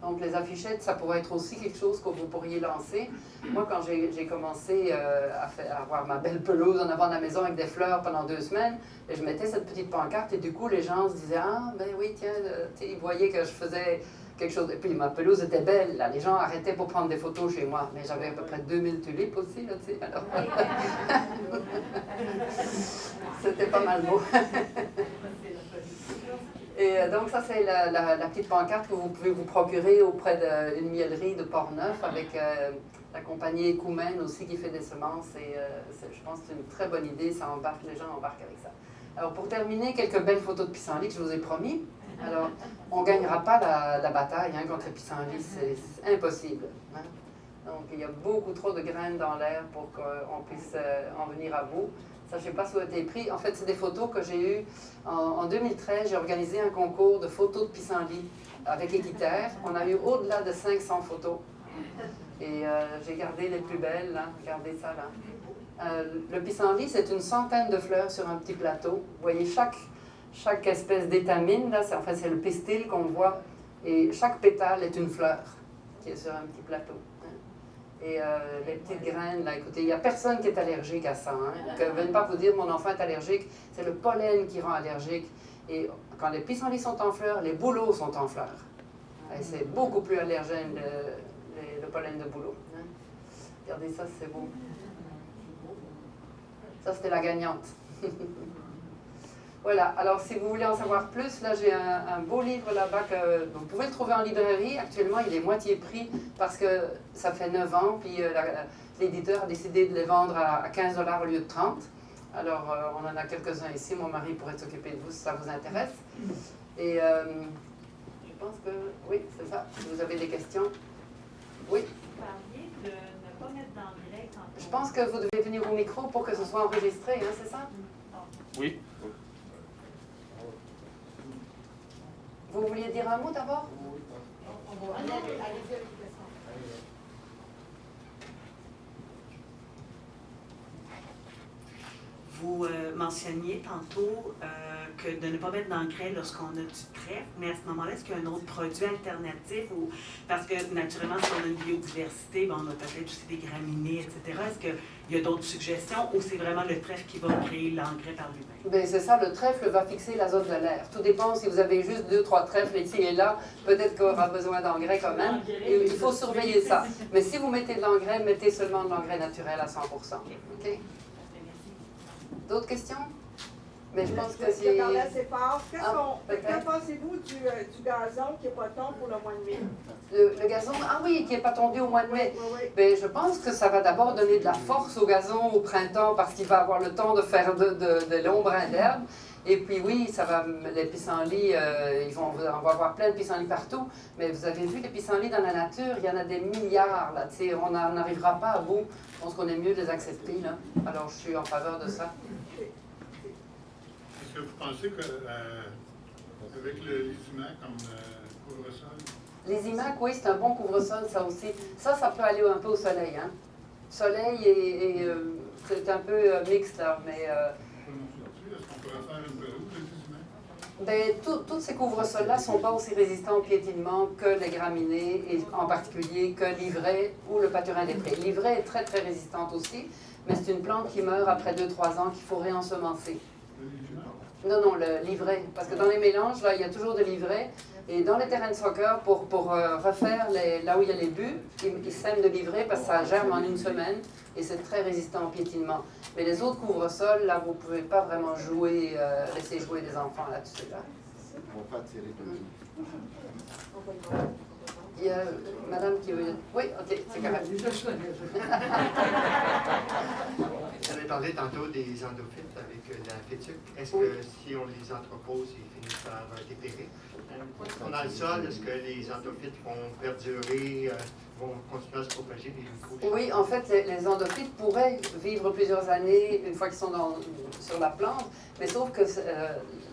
Donc les affichettes, ça pourrait être aussi quelque chose que vous pourriez lancer. Moi, quand j'ai commencé à avoir ma belle pelouse en avant de la maison avec des fleurs pendant 2 semaines, et je mettais cette petite pancarte, et du coup, les gens se disaient « Ah, ben oui, tiens, ils voyaient que je faisais quelque chose. » Et puis ma pelouse était belle, là. Les gens arrêtaient pour prendre des photos chez moi. Mais j'avais à peu près 2000 tulipes aussi, là, tu sais. Alors... C'était pas mal beau. Et donc ça, c'est la petite pancarte que vous pouvez vous procurer auprès d'une miellerie de Portneuf avec la compagnie Écoumène aussi qui fait des semences. Et je pense que c'est une très bonne idée, ça embarque, les gens embarquent avec ça. Alors pour terminer, quelques belles photos de pissenlit que je vous ai promis. Alors, on ne gagnera pas la bataille contre les pissenlits, c'est impossible. Hein? Donc il y a beaucoup trop de graines dans l'air pour qu'on puisse en venir à bout. Ça, je ne sais pas si vous avez pris. En fait, c'est des photos que j'ai eues en 2013. J'ai organisé un concours de photos de pissenlit avec Équiterre. On a eu au-delà de 500 photos. Et j'ai gardé les plus belles. Là. Regardez ça là. Le pissenlit, c'est une centaine de fleurs sur un petit plateau. Vous voyez, chaque espèce d'étamine, là, en fait, c'est le pistil qu'on voit. Et chaque pétale est une fleur qui est sur un petit plateau. Et les petites graines, là, écoutez, il n'y a personne qui est allergique à ça. Hein. Que ne vienne pas vous dire, mon enfant est allergique, c'est le pollen qui rend allergique. Et quand les pissenlits sont en fleurs, les bouleaux sont en fleurs. Et c'est beaucoup plus allergène, le pollen de bouleau. Hein. Regardez ça, c'est beau. Ça, c'était la gagnante. Voilà, alors si vous voulez en savoir plus, là j'ai un beau livre là-bas que vous pouvez le trouver en librairie. Actuellement, il est moitié prix parce que ça fait 9 ans, puis l'éditeur a décidé de les vendre à 15 $ au lieu de 30. Alors, on en a quelques-uns ici. Mon mari pourrait s'occuper de vous si ça vous intéresse. Et je pense que, oui, c'est ça. Si vous avez des questions. Oui? Vous parliez de ne pas mettre d'engrais quand on... Je pense que vous devez venir au micro pour que ce soit enregistré, hein, c'est ça? Oui. Vous vouliez dire un mot d'abord? Vous mentionniez tantôt que de ne pas mettre d'engrais lorsqu'on a du trèfle, mais à ce moment-là, est-ce qu'il y a un autre produit alternatif? Ou, parce que naturellement, si on a une biodiversité, bon, on a peut-être aussi des graminées, etc. Est-ce qu'il y a d'autres suggestions ou c'est vraiment le trèfle qui va créer l'engrais par lui-même? Bien, c'est ça, le trèfle va fixer l'azote de l'air. Tout dépend, si vous avez juste 2-3 trèfles ici et là, peut-être qu'on aura besoin d'engrais quand même. Et il faut surveiller ça. Mais si vous mettez de l'engrais, mettez seulement de l'engrais naturel à 100%. OK? D'autres questions? Mais je pense que c'est... Je parlais assez fort. peut-être. Que pensez-vous du gazon qui n'est pas tombé pour le mois de mai? Le gazon, ah oui, qui n'est pas tombé au mois de mai. Oui. Bien, je pense que ça va d'abord donner de la force au gazon au printemps parce qu'il va avoir le temps de faire de longs brins d'herbe. Et puis oui, ça va, les pissenlits, on va avoir plein de pissenlits partout. Mais vous avez vu les pissenlits dans la nature, il y en a des milliards. Là, on n'arrivera pas à bout. Je pense qu'on est mieux de les accepter. Là. Alors je suis en faveur de ça. Est-ce que vous pensez qu'avec les IMAC comme couvre-sol? Les IMAC, oui, c'est un bon couvre-sol, ça aussi. Ça peut aller un peu au soleil. Hein. Soleil et c'est un peu mixte là, mais... Est-ce qu'on pourrait faire une pelouse avec des humains? Ben, tous ces couvre-sols-là ne sont pas aussi résistants au piétinement que les graminées, et en particulier que l'ivraie ou le paturin des prés. L'ivraie est très très résistante aussi, mais c'est une plante qui meurt après 2-3 ans qu'il faut réensemencer. Non, l'ivraie, parce que dans les mélanges, là, il y a toujours de l'ivraie, et dans les terrains de soccer, pour refaire là où il y a les buts, ils sèment de l'ivraie parce que ça germe en 1 semaine, et c'est très résistant au piétinement. Mais les autres couvre-sols, là, vous ne pouvez pas vraiment jouer, laisser jouer des enfants là-dessus. Là. On va pas tirer de Il y a madame qui veut... Oui, ok, c'est correct. Vous avez parlé tantôt des endophytes avec la fétuque. Est-ce que si on les entrepose, ils finissent par dépérir? Dans le sol, est-ce que les endophytes vont perdurer, vont continuer à se propager des couches? Oui, en fait, les endophytes pourraient vivre plusieurs années une fois qu'ils sont sur la plante, mais sauf que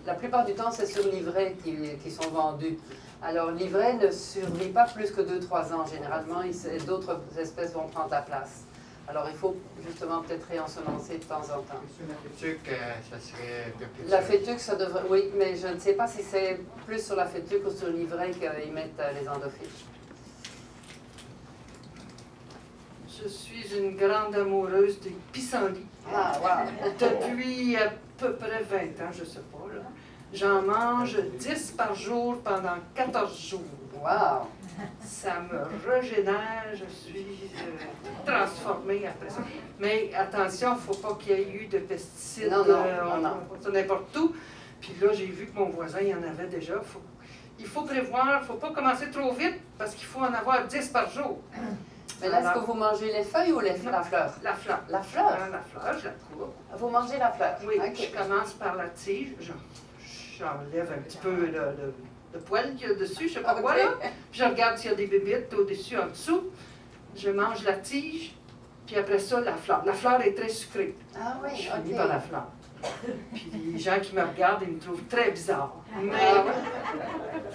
la plupart du temps, c'est sur l'ivraie qui sont vendus. Alors, l'ivraie ne survit pas plus que 2-3 ans, généralement, d'autres espèces vont prendre la place. Alors, il faut justement peut-être réensemencer de temps en temps. La fétuque, ça serait perpétuel? La fétuque, ça devrait... Oui, mais je ne sais pas si c'est plus sur la fétuque ou sur l'ivraie qu'ils mettent les endophytes. Je suis une grande amoureuse des pissenlits. Ah, wow! Depuis à peu près 20 ans, je ne sais pas, là. J'en mange 10 par jour pendant 14 jours. Wow! Ça me régénère, je suis transformée après ça. Mais attention, il ne faut pas qu'il y ait eu de pesticides n'importe où. Puis là, j'ai vu que mon voisin, il y en avait déjà. Il faut prévoir, il ne faut pas commencer trop vite parce qu'il faut en avoir 10 par jour. Mais là, est-ce que vous mangez les feuilles ou la fleur? La fleur. La fleur? La fleur, je la coupe. Vous mangez la fleur? Oui, okay. Je commence par la tige. J'enlève un petit peu le poil qu'il y a dessus, je sais pas quoi, là. Puis je regarde s'il y a des bébites au-dessus, en dessous. Je mange la tige, puis après ça, la fleur. La fleur est très sucrée. Ah oui, je finis par la fleur. Puis les gens qui me regardent, ils me trouvent très bizarre. Mais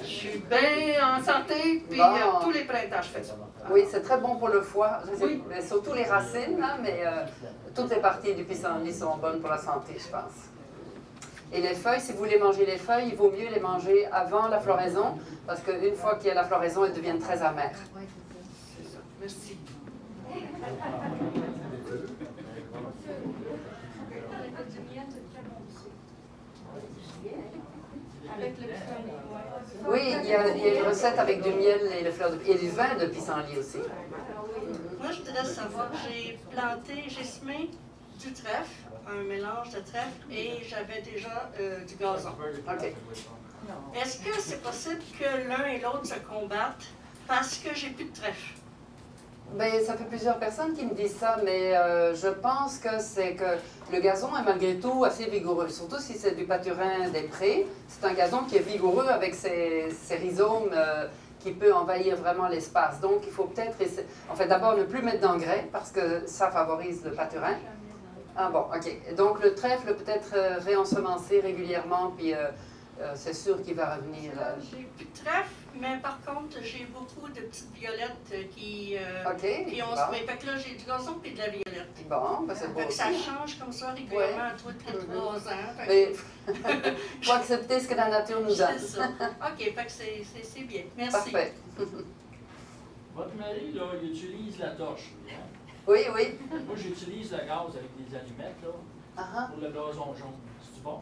je suis bien en santé, puis tous les printemps, je fais ça. Oui, c'est très bon pour le foie. Oui. Mais surtout les racines, là, mais toutes les parties du pissenlit sont bonnes pour la santé, je pense. Et les feuilles, si vous voulez manger les feuilles, il vaut mieux les manger avant la floraison, parce qu'une fois qu'il y a la floraison, elles deviennent très amères. C'est ça. Merci. Oui, il y a une recette avec du miel et du vin de pissenlit aussi. Moi, je voudrais savoir, j'ai semé du trèfle, un mélange de trèfle, et j'avais déjà du gazon. OK. Est-ce que c'est possible que l'un et l'autre se combattent parce que j'ai plus de trèfle? Bien, ça fait plusieurs personnes qui me disent ça, mais je pense que c'est que le gazon est malgré tout assez vigoureux. Surtout si c'est du paturin des prés. C'est un gazon qui est vigoureux avec ses rhizomes qui peut envahir vraiment l'espace. Donc, il faut peut-être essayer... En fait, d'abord, ne plus mettre d'engrais parce que ça favorise le paturin. Ah bon, OK. Donc, le trèfle peut-être réensemencer régulièrement, puis c'est sûr qu'il va revenir. J'ai plus de trèfle, mais par contre, j'ai beaucoup de petites violettes qui ont semé. Fait que là, j'ai du gazon et de la violette. Bon, ben c'est beau aussi. Ça change comme ça régulièrement, tous les 3 ans. Mais il faut accepter ce que la nature nous donne. C'est ça. OK, fait que c'est bien. Merci. Parfait. Votre mari, là, il utilise la torche. Hein? Oui, oui. Moi, j'utilise le gaz avec des allumettes, là, pour le gazon jaune. C'est-tu bon?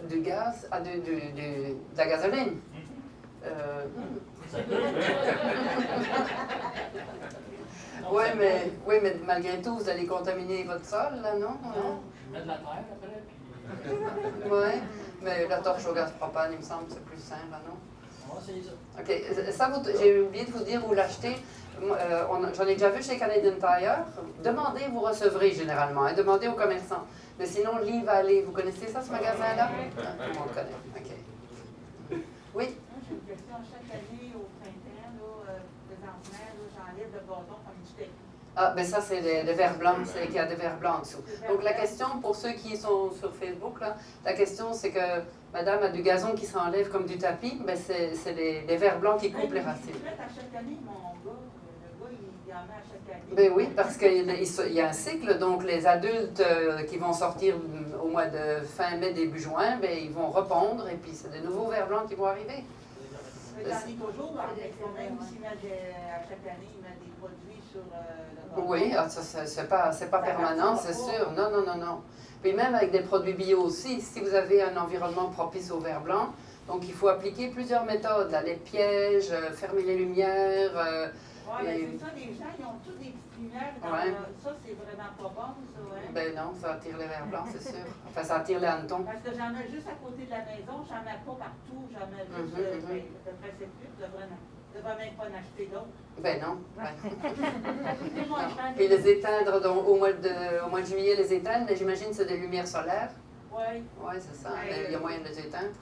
Du gaz, de la gasoline. Oui, mais malgré tout, vous allez contaminer votre sol, là, non? Non, je mets de la terre après. Oui, mais la torche au gaz propane, il me semble, c'est plus simple, non? On va essayer ça. OK. Ça, j'ai oublié de vous dire où l'acheter. J'en ai déjà vu chez Canadian Tire. Demandez, vous recevrez généralement. Hein, demandez aux commerçants. Mais sinon, Lee Valley, vous connaissez ça, ce magasin-là? Tout le monde connaît. OK. Oui? J'ai une question. Chaque année, au printemps, présentement, j'enlève le bâton comme du tapis. Ah, ben ça, c'est des verres blancs, c'est qu'il y a des verres blancs en dessous. Donc, la question, pour ceux qui sont sur Facebook, là, la question, c'est que madame a du gazon qui s'enlève comme du tapis, ben c'est des verres blancs qui coupent les racines. À chaque année, mon gars, le gars, il y en a à chaque année. Ben oui, parce qu'il y a un cycle, donc les adultes qui vont sortir au mois de fin mai, début juin, ben, ils vont repondre et puis c'est de nouveaux vers blancs qui vont arriver. Mais j'en ai toujours, même s'ils mettent à chaque année, ils mettent des produits sur le gazon. Oui, ça, c'est pas permanent, c'est sûr. Non, non, non, non. Puis même avec des produits bio aussi, si vous avez un environnement propice au ver blanc, donc il faut appliquer plusieurs méthodes, là, les pièges, fermer les lumières. Oui, mais c'est ça, les gens, ils ont toutes des petites lumières. Ça, c'est vraiment pas bon, ça, ouais. Ben non, ça attire les vers blancs, c'est sûr. Enfin, ça attire les hannetons. Parce que j'en ai juste à côté de la maison, j'en ai pas partout, j'en ai juste, de près c'est plus, je devrais même pas en acheter d'autres. Ben non. Puis les éteindre donc, au mois de juillet, les éteindre, j'imagine c'est des lumières solaires. Oui. Oui, c'est ça. Mais il y a moyen de les éteindre.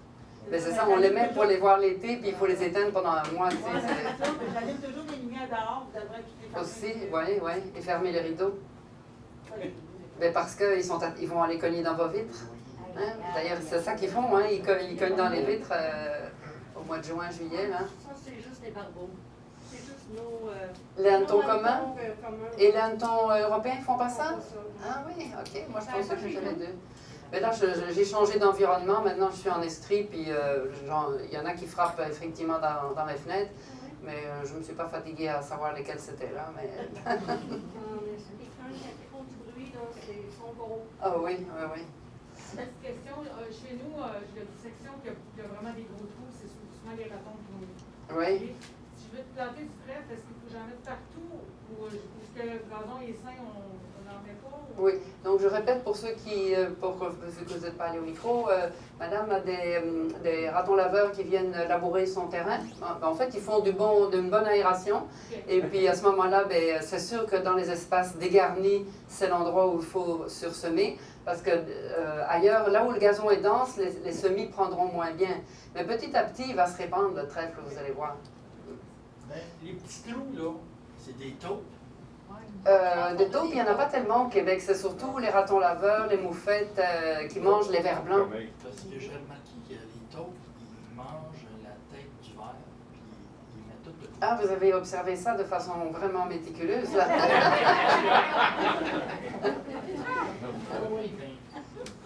Mais c'est ça, on les met pour les voir l'été, puis il faut les éteindre pendant un mois. J'allume toujours les lumières dehors, vous devrez tout les aussi, oui, oui. Et fermer les rideaux. Ben parce qu'ils vont aller cogner dans vos vitres. Hein? D'ailleurs, c'est ça qu'ils font, hein? Ils cognent dans les vitres au mois de juin, juillet. Là. Ça, c'est juste les barbeaux. C'est juste nos... les hannetons communs? Et les hannetons européens ne font pas ça? Ah oui, ok. Moi, je pensais que j'étais les deux. Mais là, j'ai changé d'environnement. Maintenant, je suis en estrie, puis il y en a qui frappent effectivement dans les fenêtres. Mais je ne me suis pas fatiguée à savoir lesquels c'était là. Mais... Ah oui, oui, oui. Petite question, chez nous, il y a une section qui a vraiment des gros trous, c'est souvent les ratons qui vont. Oui. Si je veux te planter du trèfle, est-ce qu'il faut que j'en mette partout ou est-ce que le gazon est sain, on n'en met pas? Ou... Oui, donc je répète pour ceux qui, vu que vous n'êtes pas allé au micro, madame a des ratons laveurs qui viennent labourer son terrain. En fait, ils font d'une bonne aération. Okay. Et puis à ce moment-là, c'est sûr que dans les espaces dégarnis, c'est l'endroit où il faut sursemer. Parce que ailleurs, là où le gazon est dense, les semis prendront moins bien. Mais petit à petit, il va se répandre, le trèfle, vous allez voir. Ben, les petits trous, là, c'est des taupes. Des taupes, il n'y en a pas tellement au Québec. C'est surtout les ratons laveurs, les moufettes qui mangent les vers blancs. Parce que j'ai remarqué que les taupes, ils mangent la tête du ver, puis ils mettent tout le... Ah, vous avez observé ça de façon vraiment méticuleuse, là. Oui,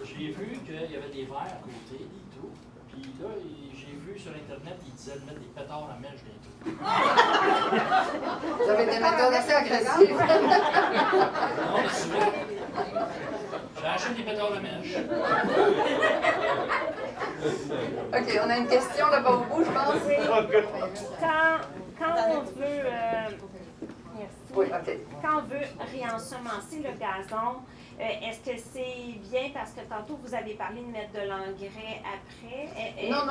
j'ai vu qu'il y avait des vers à côté, des trous. Puis là, j'ai vu sur Internet, ils disaient de mettre des pétards à mèche des trous. Vous avez des méthodes assez agressives. Non, c'est vrai. J'ai acheté des pétards à mèche. OK, on a une question là-bas au bout, je pense. Oui. Quand on veut... merci. Oui, OK. Quand on veut réensemencer le gazon, est-ce que c'est bien, parce que tantôt vous avez parlé de mettre de l'engrais après? Non,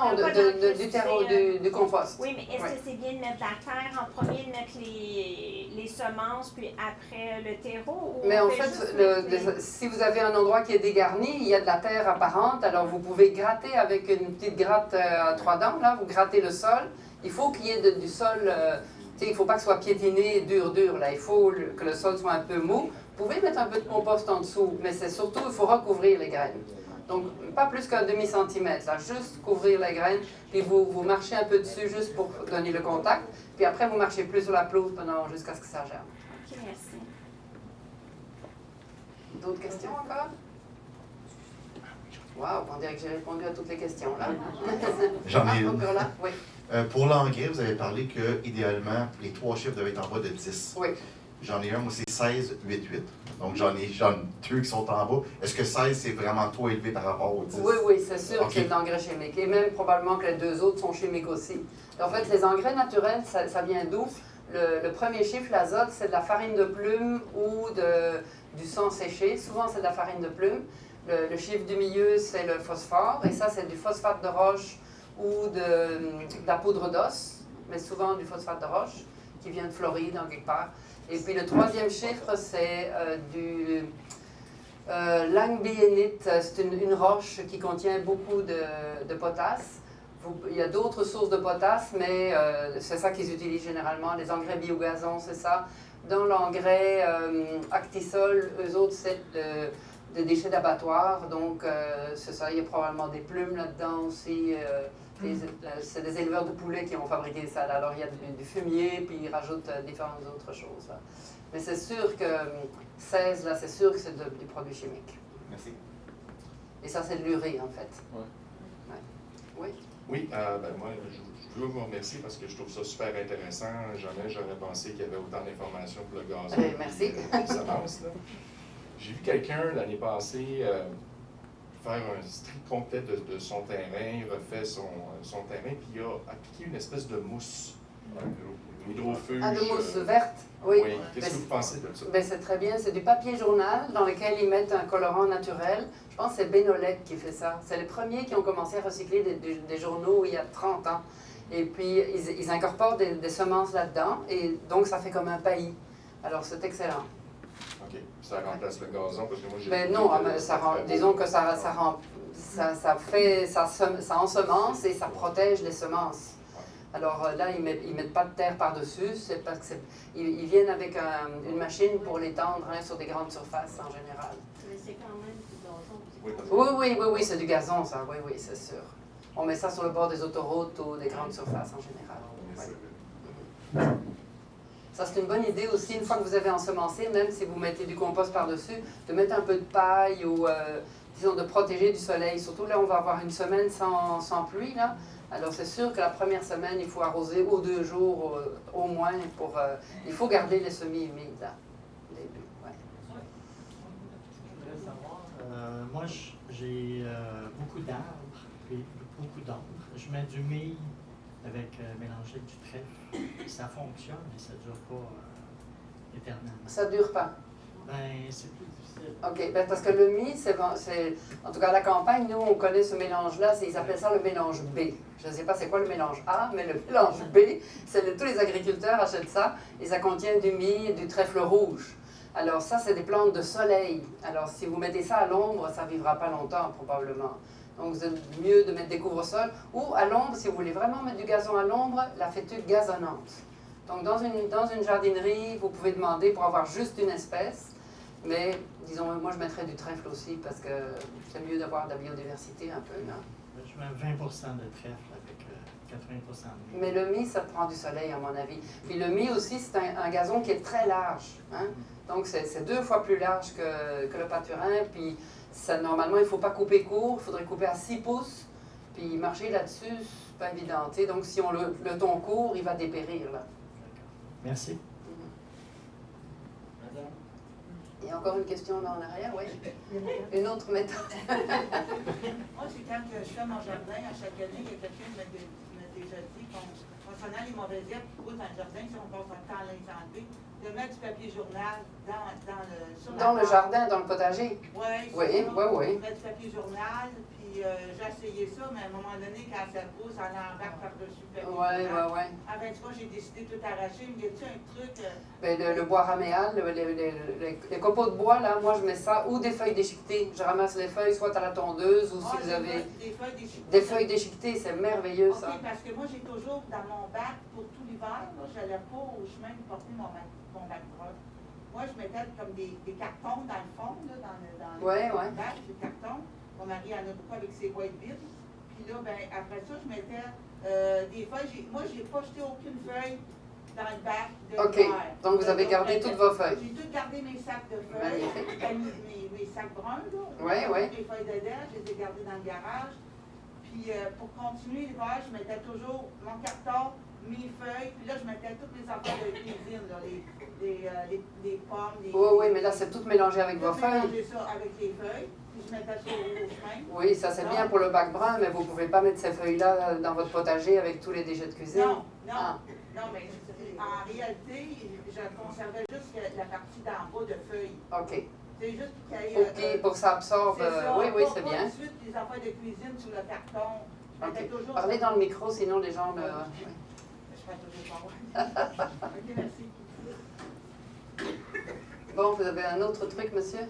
du terreau, du compost. Oui, mais est-ce que c'est bien de mettre la terre en premier, de mettre les semences, puis après le terreau? Mais en fait, si vous avez un endroit qui est dégarni, il y a de la terre apparente, alors vous pouvez gratter avec une petite gratte à 3 dents, là, vous grattez le sol. Il faut qu'il y ait du sol... il ne faut pas que ce soit piétiné, dur, là. Il faut que le sol soit un peu mou. Vous pouvez mettre un peu de compost en dessous, mais c'est surtout, il faut recouvrir les graines. Donc, pas plus qu'un demi-centimètre, là. Juste couvrir les graines, puis vous marchez un peu dessus juste pour donner le contact. Puis après, vous marchez plus sur la pelouse jusqu'à ce que ça germe. OK, merci. D'autres questions encore? Wow, on dirait que j'ai répondu à toutes les questions, là. J'en ai une. Encore là? Oui. Pour l'engrais, vous avez parlé que idéalement les 3 chiffres devaient être en bas de 10. Oui. J'en ai un, moi, c'est 16, 8, 8. Donc, j'en ai 2 qui sont en bas. Est-ce que 16, c'est vraiment trop élevé par rapport aux 10? Oui, c'est sûr que c'est de l'engrais chimique. Et même probablement que les 2 autres sont chimiques aussi. En fait, les engrais naturels, ça vient d'où? Le premier chiffre, l'azote, c'est de la farine de plume ou du sang séché. Souvent, c'est de la farine de plume. Le chiffre du milieu, c'est le phosphore. Et ça, c'est du phosphate de roche ou de la poudre d'os, mais souvent du phosphate de roche qui vient de Floride, en quelque part. Et puis le 3e chiffre, c'est du langbiénite. C'est une roche qui contient beaucoup de potasse. Il y a d'autres sources de potasse, mais c'est ça qu'ils utilisent généralement. Les engrais biogazon, c'est ça. Dans l'engrais Actisol, eux autres, c'est de déchets d'abattoir. Donc, c'est ça, il y a probablement des plumes là-dedans aussi. C'est des éleveurs de poulets qui ont fabriqué ça. Là. Alors, il y a du fumier, puis ils rajoutent différentes autres choses. Là. Mais c'est sûr que 16, là, c'est sûr que c'est du produit chimique. Merci. Et ça, c'est de l'urée, en fait. Ouais. Oui? Oui, moi, je veux vous remercier parce que je trouve ça super intéressant. Jamais j'aurais pensé qu'il y avait autant d'informations pour le gazon. Merci. Les semences, là. J'ai vu quelqu'un l'année passée faire un stri complet de son terrain, refait son terrain, puis il a appliqué une espèce de mousse, une hydrofuge. Ah, de mousse verte, oui. Oui. Qu'est-ce que vous pensez de ça? Ben, c'est très bien. C'est du papier journal dans lequel ils mettent un colorant naturel. Je pense que c'est Benolec qui fait ça. C'est les premiers qui ont commencé à recycler des journaux il y a 30 ans. Et puis, ils incorporent des semences là-dedans, et donc ça fait comme un paillis. Alors, c'est excellent. OK. Ça remplace le gazon, parce que moi, j'ai... Ben non, disons que ça ensemence et ça protège les semences. Alors là, ils mettent pas de terre par-dessus, c'est parce qu'ils viennent avec une machine pour l'étendre sur des grandes surfaces en général. Mais c'est quand même du gazon. Oui, c'est du gazon, ça, oui, c'est sûr. On met ça sur le bord des autoroutes ou des grandes surfaces en général. Ouais. Ça, c'est une bonne idée aussi, une fois que vous avez ensemencé, même si vous mettez du compost par-dessus, de mettre un peu de paille ou, disons, de protéger du soleil. Surtout là, on va avoir une semaine sans pluie, là. Alors, c'est sûr que la première semaine, il faut arroser aux 2 jours au moins pour... il faut garder les semis humides, là, au début. Ouais. Je voudrais savoir, moi, j'ai beaucoup d'arbres et beaucoup d'ombre. Je mets du mil avec mélangé avec du trèfle. Ça fonctionne, mais ça ne dure pas éternellement. Ça ne dure pas? Ben, c'est plus difficile. OK, ben parce que le mil, c'est... En tout cas, à la campagne, nous, on connaît ce mélange-là, ils appellent ça le mélange B. Je ne sais pas c'est quoi le mélange A, mais le mélange B, tous les agriculteurs achètent ça, et ça contient du mil et du trèfle rouge. Alors ça, c'est des plantes de soleil. Alors si vous mettez ça à l'ombre, ça ne vivra pas longtemps, probablement. Donc c'est mieux de mettre des couvre-sols, ou à l'ombre, si vous voulez vraiment mettre du gazon à l'ombre, la fétuque gazonnante. Donc dans une jardinerie, vous pouvez demander pour avoir juste une espèce, mais disons, moi je mettrais du trèfle aussi, parce que c'est mieux d'avoir de la biodiversité un peu, non? Je mets 20 de trèfle avec 80 de mil. Mais le mil, ça prend du soleil, à mon avis. Puis le mil aussi, c'est un gazon qui est très large. Hein? Donc c'est 2 fois plus large que le pâturin. Puis normalement, il ne faut pas couper court, il faudrait couper à 6 pouces. Puis marcher là-dessus, c'est pas évident. T'sais. Donc si on le ton court, il va dépérir. Là. Merci. Il y a encore une question là en arrière, oui? Une autre méthode. Moi, c'est quand je fais mon jardin, à chaque année, il y a quelqu'un qui m'a déjà dit qu'on concernant les mauvaises herbes qui poussent dans le jardin, si on passe son temps à les enlever, de mettre du papier journal dans le jardin, dans le potager? Oui. Mettre du papier journal, puis j'ai essayé ça, mais à un moment donné, quand ça pousse, on embarque par-dessus le papier journal. Oui. Ah ben, tu vois, j'ai décidé de tout arracher, mais y a-t-il un truc... Ben, le bois raméal, les copeaux de bois, là, moi je mets ça, ou des feuilles déchiquetées. Je ramasse les feuilles, soit à la tondeuse, ou si vous avez... Des feuilles déchiquetées, c'est merveilleux, ça. OK, parce que moi, j'ai toujours dans mon bac, pour tout l'hiver, je n'allais pas au chemin de porter mon bac brun. Moi, je mettais comme des cartons dans le fond, là, dans le bac, des cartons. Mon mari en a beaucoup avec ses white vides. Puis là, ben, après ça, je mettais des feuilles. Moi, je n'ai pas jeté aucune feuille dans le bac de l'hiver. Donc vous avez gardé toutes vos feuilles. J'ai tout gardé mes sacs de feuilles, mes sacs bruns, là. Les feuilles dedans, je les ai gardées dans le garage. Puis pour continuer l'hiver, je mettais toujours mon carton, mes feuilles, puis là, je mettais toutes les affaires de cuisine, là, les pommes, Oui, mais là, c'est tout mélangé avec vos feuilles. J'ai ça avec les feuilles, puis je mettais ça au chemin. Oui, ça c'est bien pour le bac brun, mais vous ne pouvez pas mettre ces feuilles-là dans votre potager avec tous les déchets de cuisine. Non, mais en réalité, je conservais juste la partie d'en bas de feuilles. OK. C'est juste qu'il y ait... pour que ça absorbe... Oui, c'est bien. Ensuite, les affaires de cuisine sur le carton. OK. Parlez dans le micro, sinon les gens... Je ferai toujours pas. OK, merci. Bon, vous avez un autre truc, monsieur?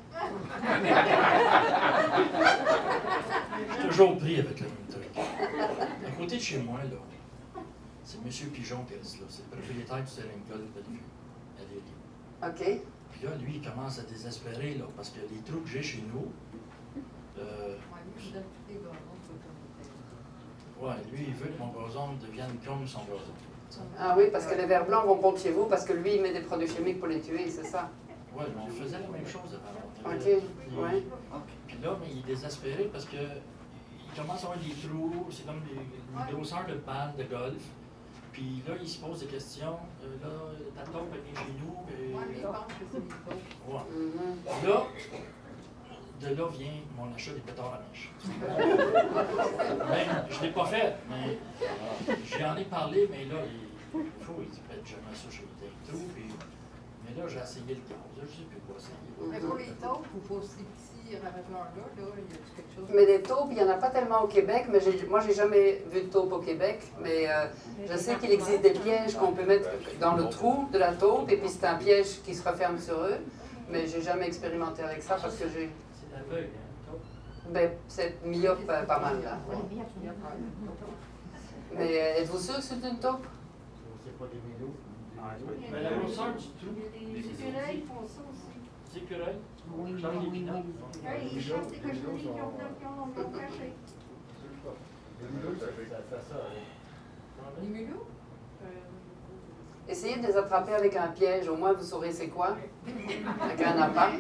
Je suis toujours pris avec le même truc. À côté de chez moi, là, c'est M. Pigeon qui reste là. C'est le propriétaire du Sénégal de Bellevue, à Lévis. OK. Puis là, lui, il commence à désespérer, là, parce que les trous que j'ai chez nous, ouais, lui, il veut que mon gazon devienne comme son gazon. Ah oui, parce que les vers blancs vont pondre chez vous, parce que lui, il met des produits chimiques pour les tuer, c'est ça? Oui, mais on faisait la même chose avant. OK, oui. Puis là, mais il est désespéré parce que il commence à avoir des trous, c'est comme des grosseurs de balles de golf. Puis là, il se pose des questions. Là, ta taupe, elle vient chez nous. Ouais. Là, de là vient mon achat des pétards à mèche. Mais je ne l'ai pas fait, mais j'en ai parlé, mais là, il faut, il dit, jamais ça chez les trous. Mais là, j'ai essayé le gaz, je ne sais plus quoi c'est. Mais pour les taupes ou pour ces petits ravageurs-là, il y a quelque chose? Mais des taupes, il n'y en a pas tellement au Québec, mais moi, j'ai jamais vu de taupe au Québec, mais je sais qu'il existe des pièges qu'on peut mettre dans le trou de la taupe, et puis c'est un piège qui se referme sur eux, mais j'ai jamais expérimenté avec ça parce que j'ai... C'est l'aveugle, hein, taupe? Ben, c'est myope pas mal, là. Mais êtes-vous sûr que c'est une taupe? C'est pas des mélos. Mais la grosseur du trou. Les écureuils font ça aussi. Les écureuils? Oui, Change les pinottes. Ils changent des cochonneries qui ont caché. Les mulots? Essayez de les attraper avec un piège, au moins vous saurez c'est quoi. Avec un appât.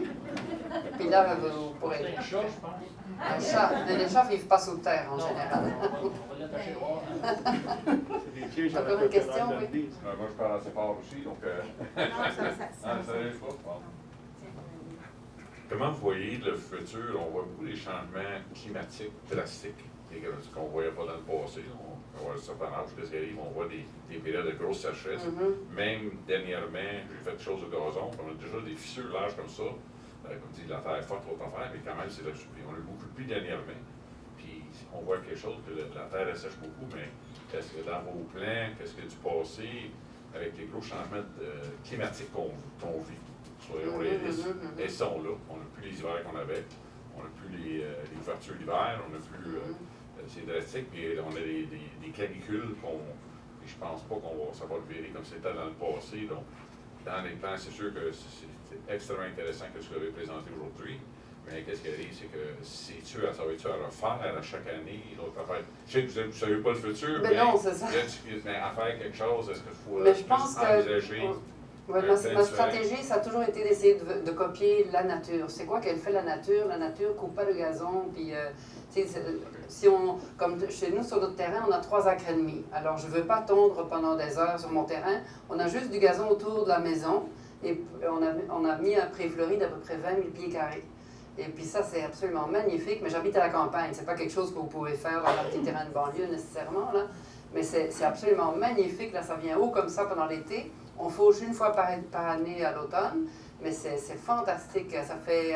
Puis là, vous pourrez... Un chat, je pense. Un chat. Mais les chats ne vivent pas sous terre en général. On va l'attacher droit. Encore une question, oui. Moi, je parle assez fort aussi, donc... ça n'arrive pas. Comment vous voyez le futur? On voit beaucoup des changements climatiques drastiques qu'on ne voyait pas dans le passé. On voit un certain âge qui arrive, on voit des périodes de grosse sécheresse. Même dernièrement, j'ai fait des choses au gazon, on a déjà des fissures larges comme ça. Comme dit, la terre est forte, l'autre affaire, mais quand même, c'est là-dessus. On a eu beaucoup de pluie dernièrement. Puis on voit quelque chose, que la terre elle sèche beaucoup, mais est-ce que dans vos plans, qu'est-ce que du passé, avec les gros changements climatiques qu'on vit, soyons réalistes, elles sont là. On n'a plus les hivers qu'on avait, on n'a plus les ouvertures d'hiver, on n'a plus. C'est drastique, puis on a des canicules et je pense pas ça va le virer comme c'était dans le passé. Donc, dans les plans, c'est sûr que c'est extrêmement intéressant que ce que vous avez présenté aujourd'hui. Mais qu'est-ce qui arrive, c'est que ça va être à refaire à chaque année, l'autre affaire. Je sais que vous ne savez pas le futur, mais non, c'est ça. Mais à faire quelque chose, est-ce qu'il faut envisager? Ma stratégie, ça a toujours été d'essayer de copier la nature. C'est quoi qu'elle fait la nature? La nature coupe pas le gazon, puis si on, comme chez nous sur notre terrain, on a 3 acres et demi. Alors je ne veux pas tondre pendant des heures sur mon terrain. On a juste du gazon autour de la maison et on a mis un pré-fleuri d'à peu près 20 000 pieds carrés. Et puis ça, c'est absolument magnifique, mais j'habite à la campagne. C'est pas quelque chose que vous pouvez faire dans un petit terrain de banlieue nécessairement, là. Mais c'est absolument magnifique. Là, ça vient haut comme ça pendant l'été. On fauche une fois par année à l'automne, mais c'est fantastique. Ça fait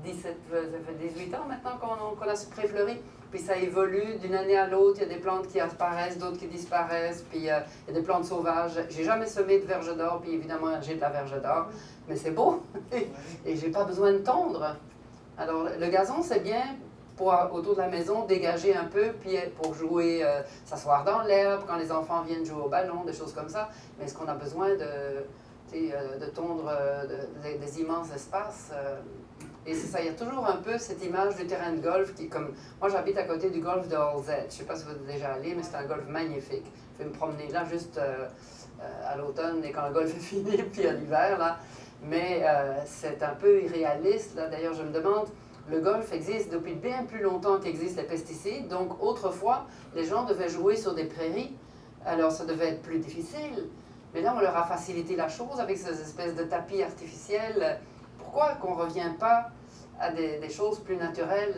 18 ans maintenant qu'on a ce pré-fleuri. Puis ça évolue d'une année à l'autre. Il y a des plantes qui apparaissent, d'autres qui disparaissent. Puis il y a des plantes sauvages. J'ai jamais semé de verge d'or, puis évidemment j'ai de la verge d'or. Mais c'est beau et j'ai pas besoin de tondre. Alors le gazon, c'est bien pour autour de la maison dégager un peu, puis pour jouer, s'asseoir dans l'herbe, quand les enfants viennent jouer au ballon, des choses comme ça. Mais est-ce qu'on a besoin de tondre des immenses espaces? Et c'est ça, il y a toujours un peu cette image du terrain de golf qui, comme moi j'habite à côté du golf de Halls Edge. Je ne sais pas si vous êtes déjà allé, mais c'est un golf magnifique. Je vais me promener là juste à l'automne et quand le golf est fini, puis à l'hiver, là. Mais c'est un peu irréaliste, là. D'ailleurs, je me demande, le golf existe depuis bien plus longtemps qu'existent les pesticides. Donc, autrefois, les gens devaient jouer sur des prairies. Alors, ça devait être plus difficile. Mais là, on leur a facilité la chose avec ces espèces de tapis artificiels. Pourquoi qu'on ne revient pas à des choses plus naturelles?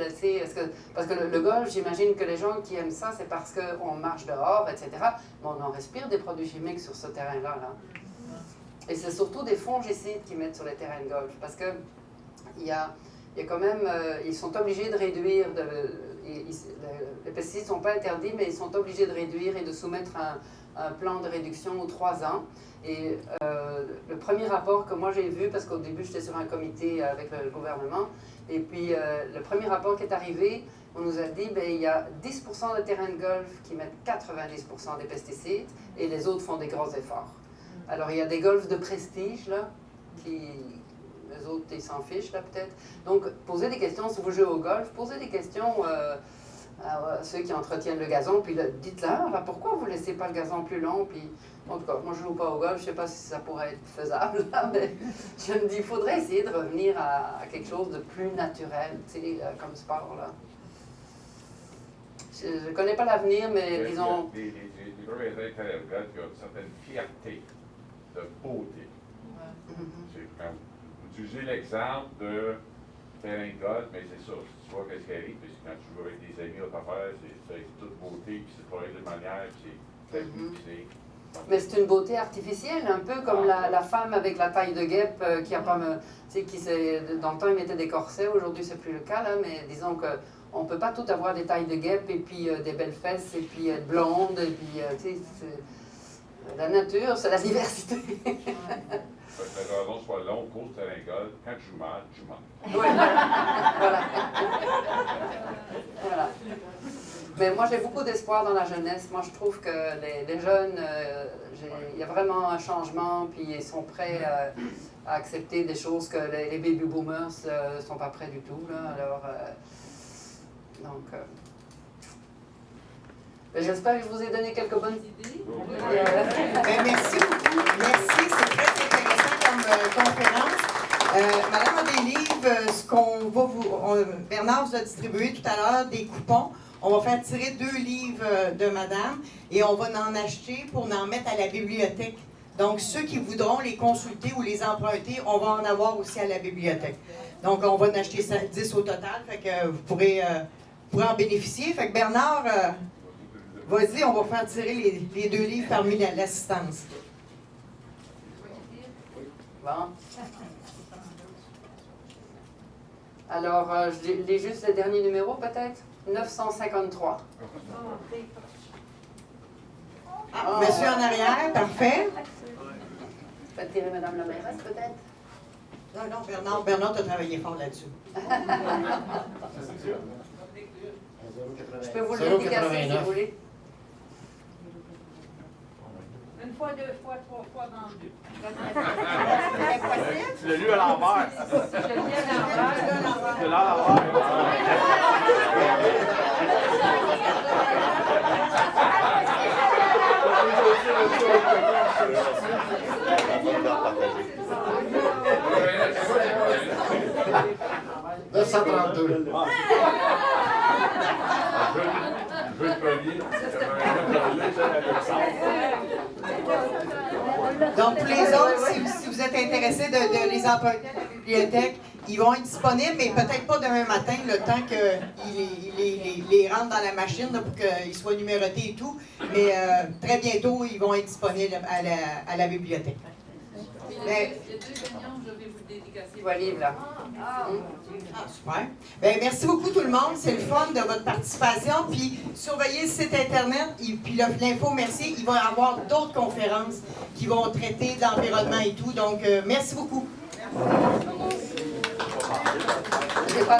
Parce que le golf, j'imagine que les gens qui aiment ça, c'est parce qu'on marche dehors, etc. Mais on en respire des produits chimiques sur ce terrain-là. Là. Et c'est surtout des fongicides qu'ils mettent sur les terrains de golf. Parce que il y a quand même, ils sont obligés de réduire, les pesticides ne sont pas interdits, mais ils sont obligés de réduire et de soumettre un plan de réduction aux 3 ans. Et le premier rapport que moi j'ai vu, parce qu'au début j'étais sur un comité avec le gouvernement, et puis le premier rapport qui est arrivé, on nous a dit il y a 10% des terrains de golf qui mettent 90% des pesticides, et les autres font des gros efforts. Alors il y a des golfs de prestige là, Les autres, ils s'en fichent, là, peut-être. Donc, posez des questions. Si vous jouez au golf, posez des questions à ceux qui entretiennent le gazon, puis dites-leur, pourquoi vous ne laissez pas le gazon plus long? Puis, en tout cas, moi, je ne joue pas au golf, je ne sais pas si ça pourrait être faisable, là, mais je me dis, il faudrait essayer de revenir à quelque chose de plus naturel, tu sais, comme sport, là. Je ne connais pas l'avenir, mais disons... Les propriétaires de terrain de golf, il y a une certaine fierté de beauté. C'est quand vous utilisez l'exemple de terrain de golf, mais c'est ça, tu vois qu'est-ce qui arrive, parce que quand tu joues avec des amis, l'autre affaire, c'est toute beauté, puis c'est pas de manière, puis c'est c'est... Mais c'est une beauté artificielle, un peu comme la femme avec la taille de guêpe qui a pas... Tu sais, dans le temps, ils mettaient des corsets, aujourd'hui, c'est plus le cas, là, mais disons que on ne peut pas tout avoir des tailles de guêpe et puis des belles fesses et puis être blonde et puis, tu sais, la nature, c'est la diversité. Que le gazon soit long, court, terrain de golf, quand tu joues mal, tu manques. Oui, voilà. Voilà. Mais moi, j'ai beaucoup d'espoir dans la jeunesse. Moi, je trouve que les jeunes, il y a vraiment un changement, puis ils sont prêts à accepter des choses que les baby boomers ne sont pas prêts du tout, là. Alors, donc, j'espère que je vous ai donné quelques bonnes idées. Merci beaucoup. Merci, c'est très intéressant comme conférence. Madame Adélive, ce qu'on va Bernard vous a distribué tout à l'heure des coupons. On va faire tirer 2 livres de madame et on va en acheter pour en mettre à la bibliothèque. Donc, ceux qui voudront les consulter ou les emprunter, on va en avoir aussi à la bibliothèque. Donc, on va en acheter 10 au total, fait que vous pourrez en bénéficier. Fait que Bernard, vas-y, on va faire tirer les 2 livres parmi l'assistance. Bon. Alors, je lis juste le dernier numéro, peut-être? 953. Monsieur en arrière, parfait. Faites tirer Madame la mairesse, peut-être? Non, Bernard, tu as travaillé fort là-dessus. Je peux vous le dédicacer si vous voulez. 1 fois, 2 fois, 3 fois, vendu. Tu l'as lu à l'envers. Je l'ai lu à l'envers. Tu l'as à l'envers. Donc, pour les autres, si vous êtes intéressés de les emprunter à la bibliothèque, ils vont être disponibles, mais peut-être pas demain matin, le temps qu'ils les rentrent dans la machine là, pour qu'ils soient numérotés et tout. Mais très bientôt, ils vont être disponibles à la bibliothèque. Mais, les 2 gagnants, je vais vous dédicacer. Voilà, là. Super. Bien, merci beaucoup tout le monde. C'est le fun de votre participation. Puis surveillez le site Internet et puis l'info, merci. Il va y avoir d'autres conférences qui vont traiter de l'environnement et tout. Donc, merci beaucoup. Je sais pas,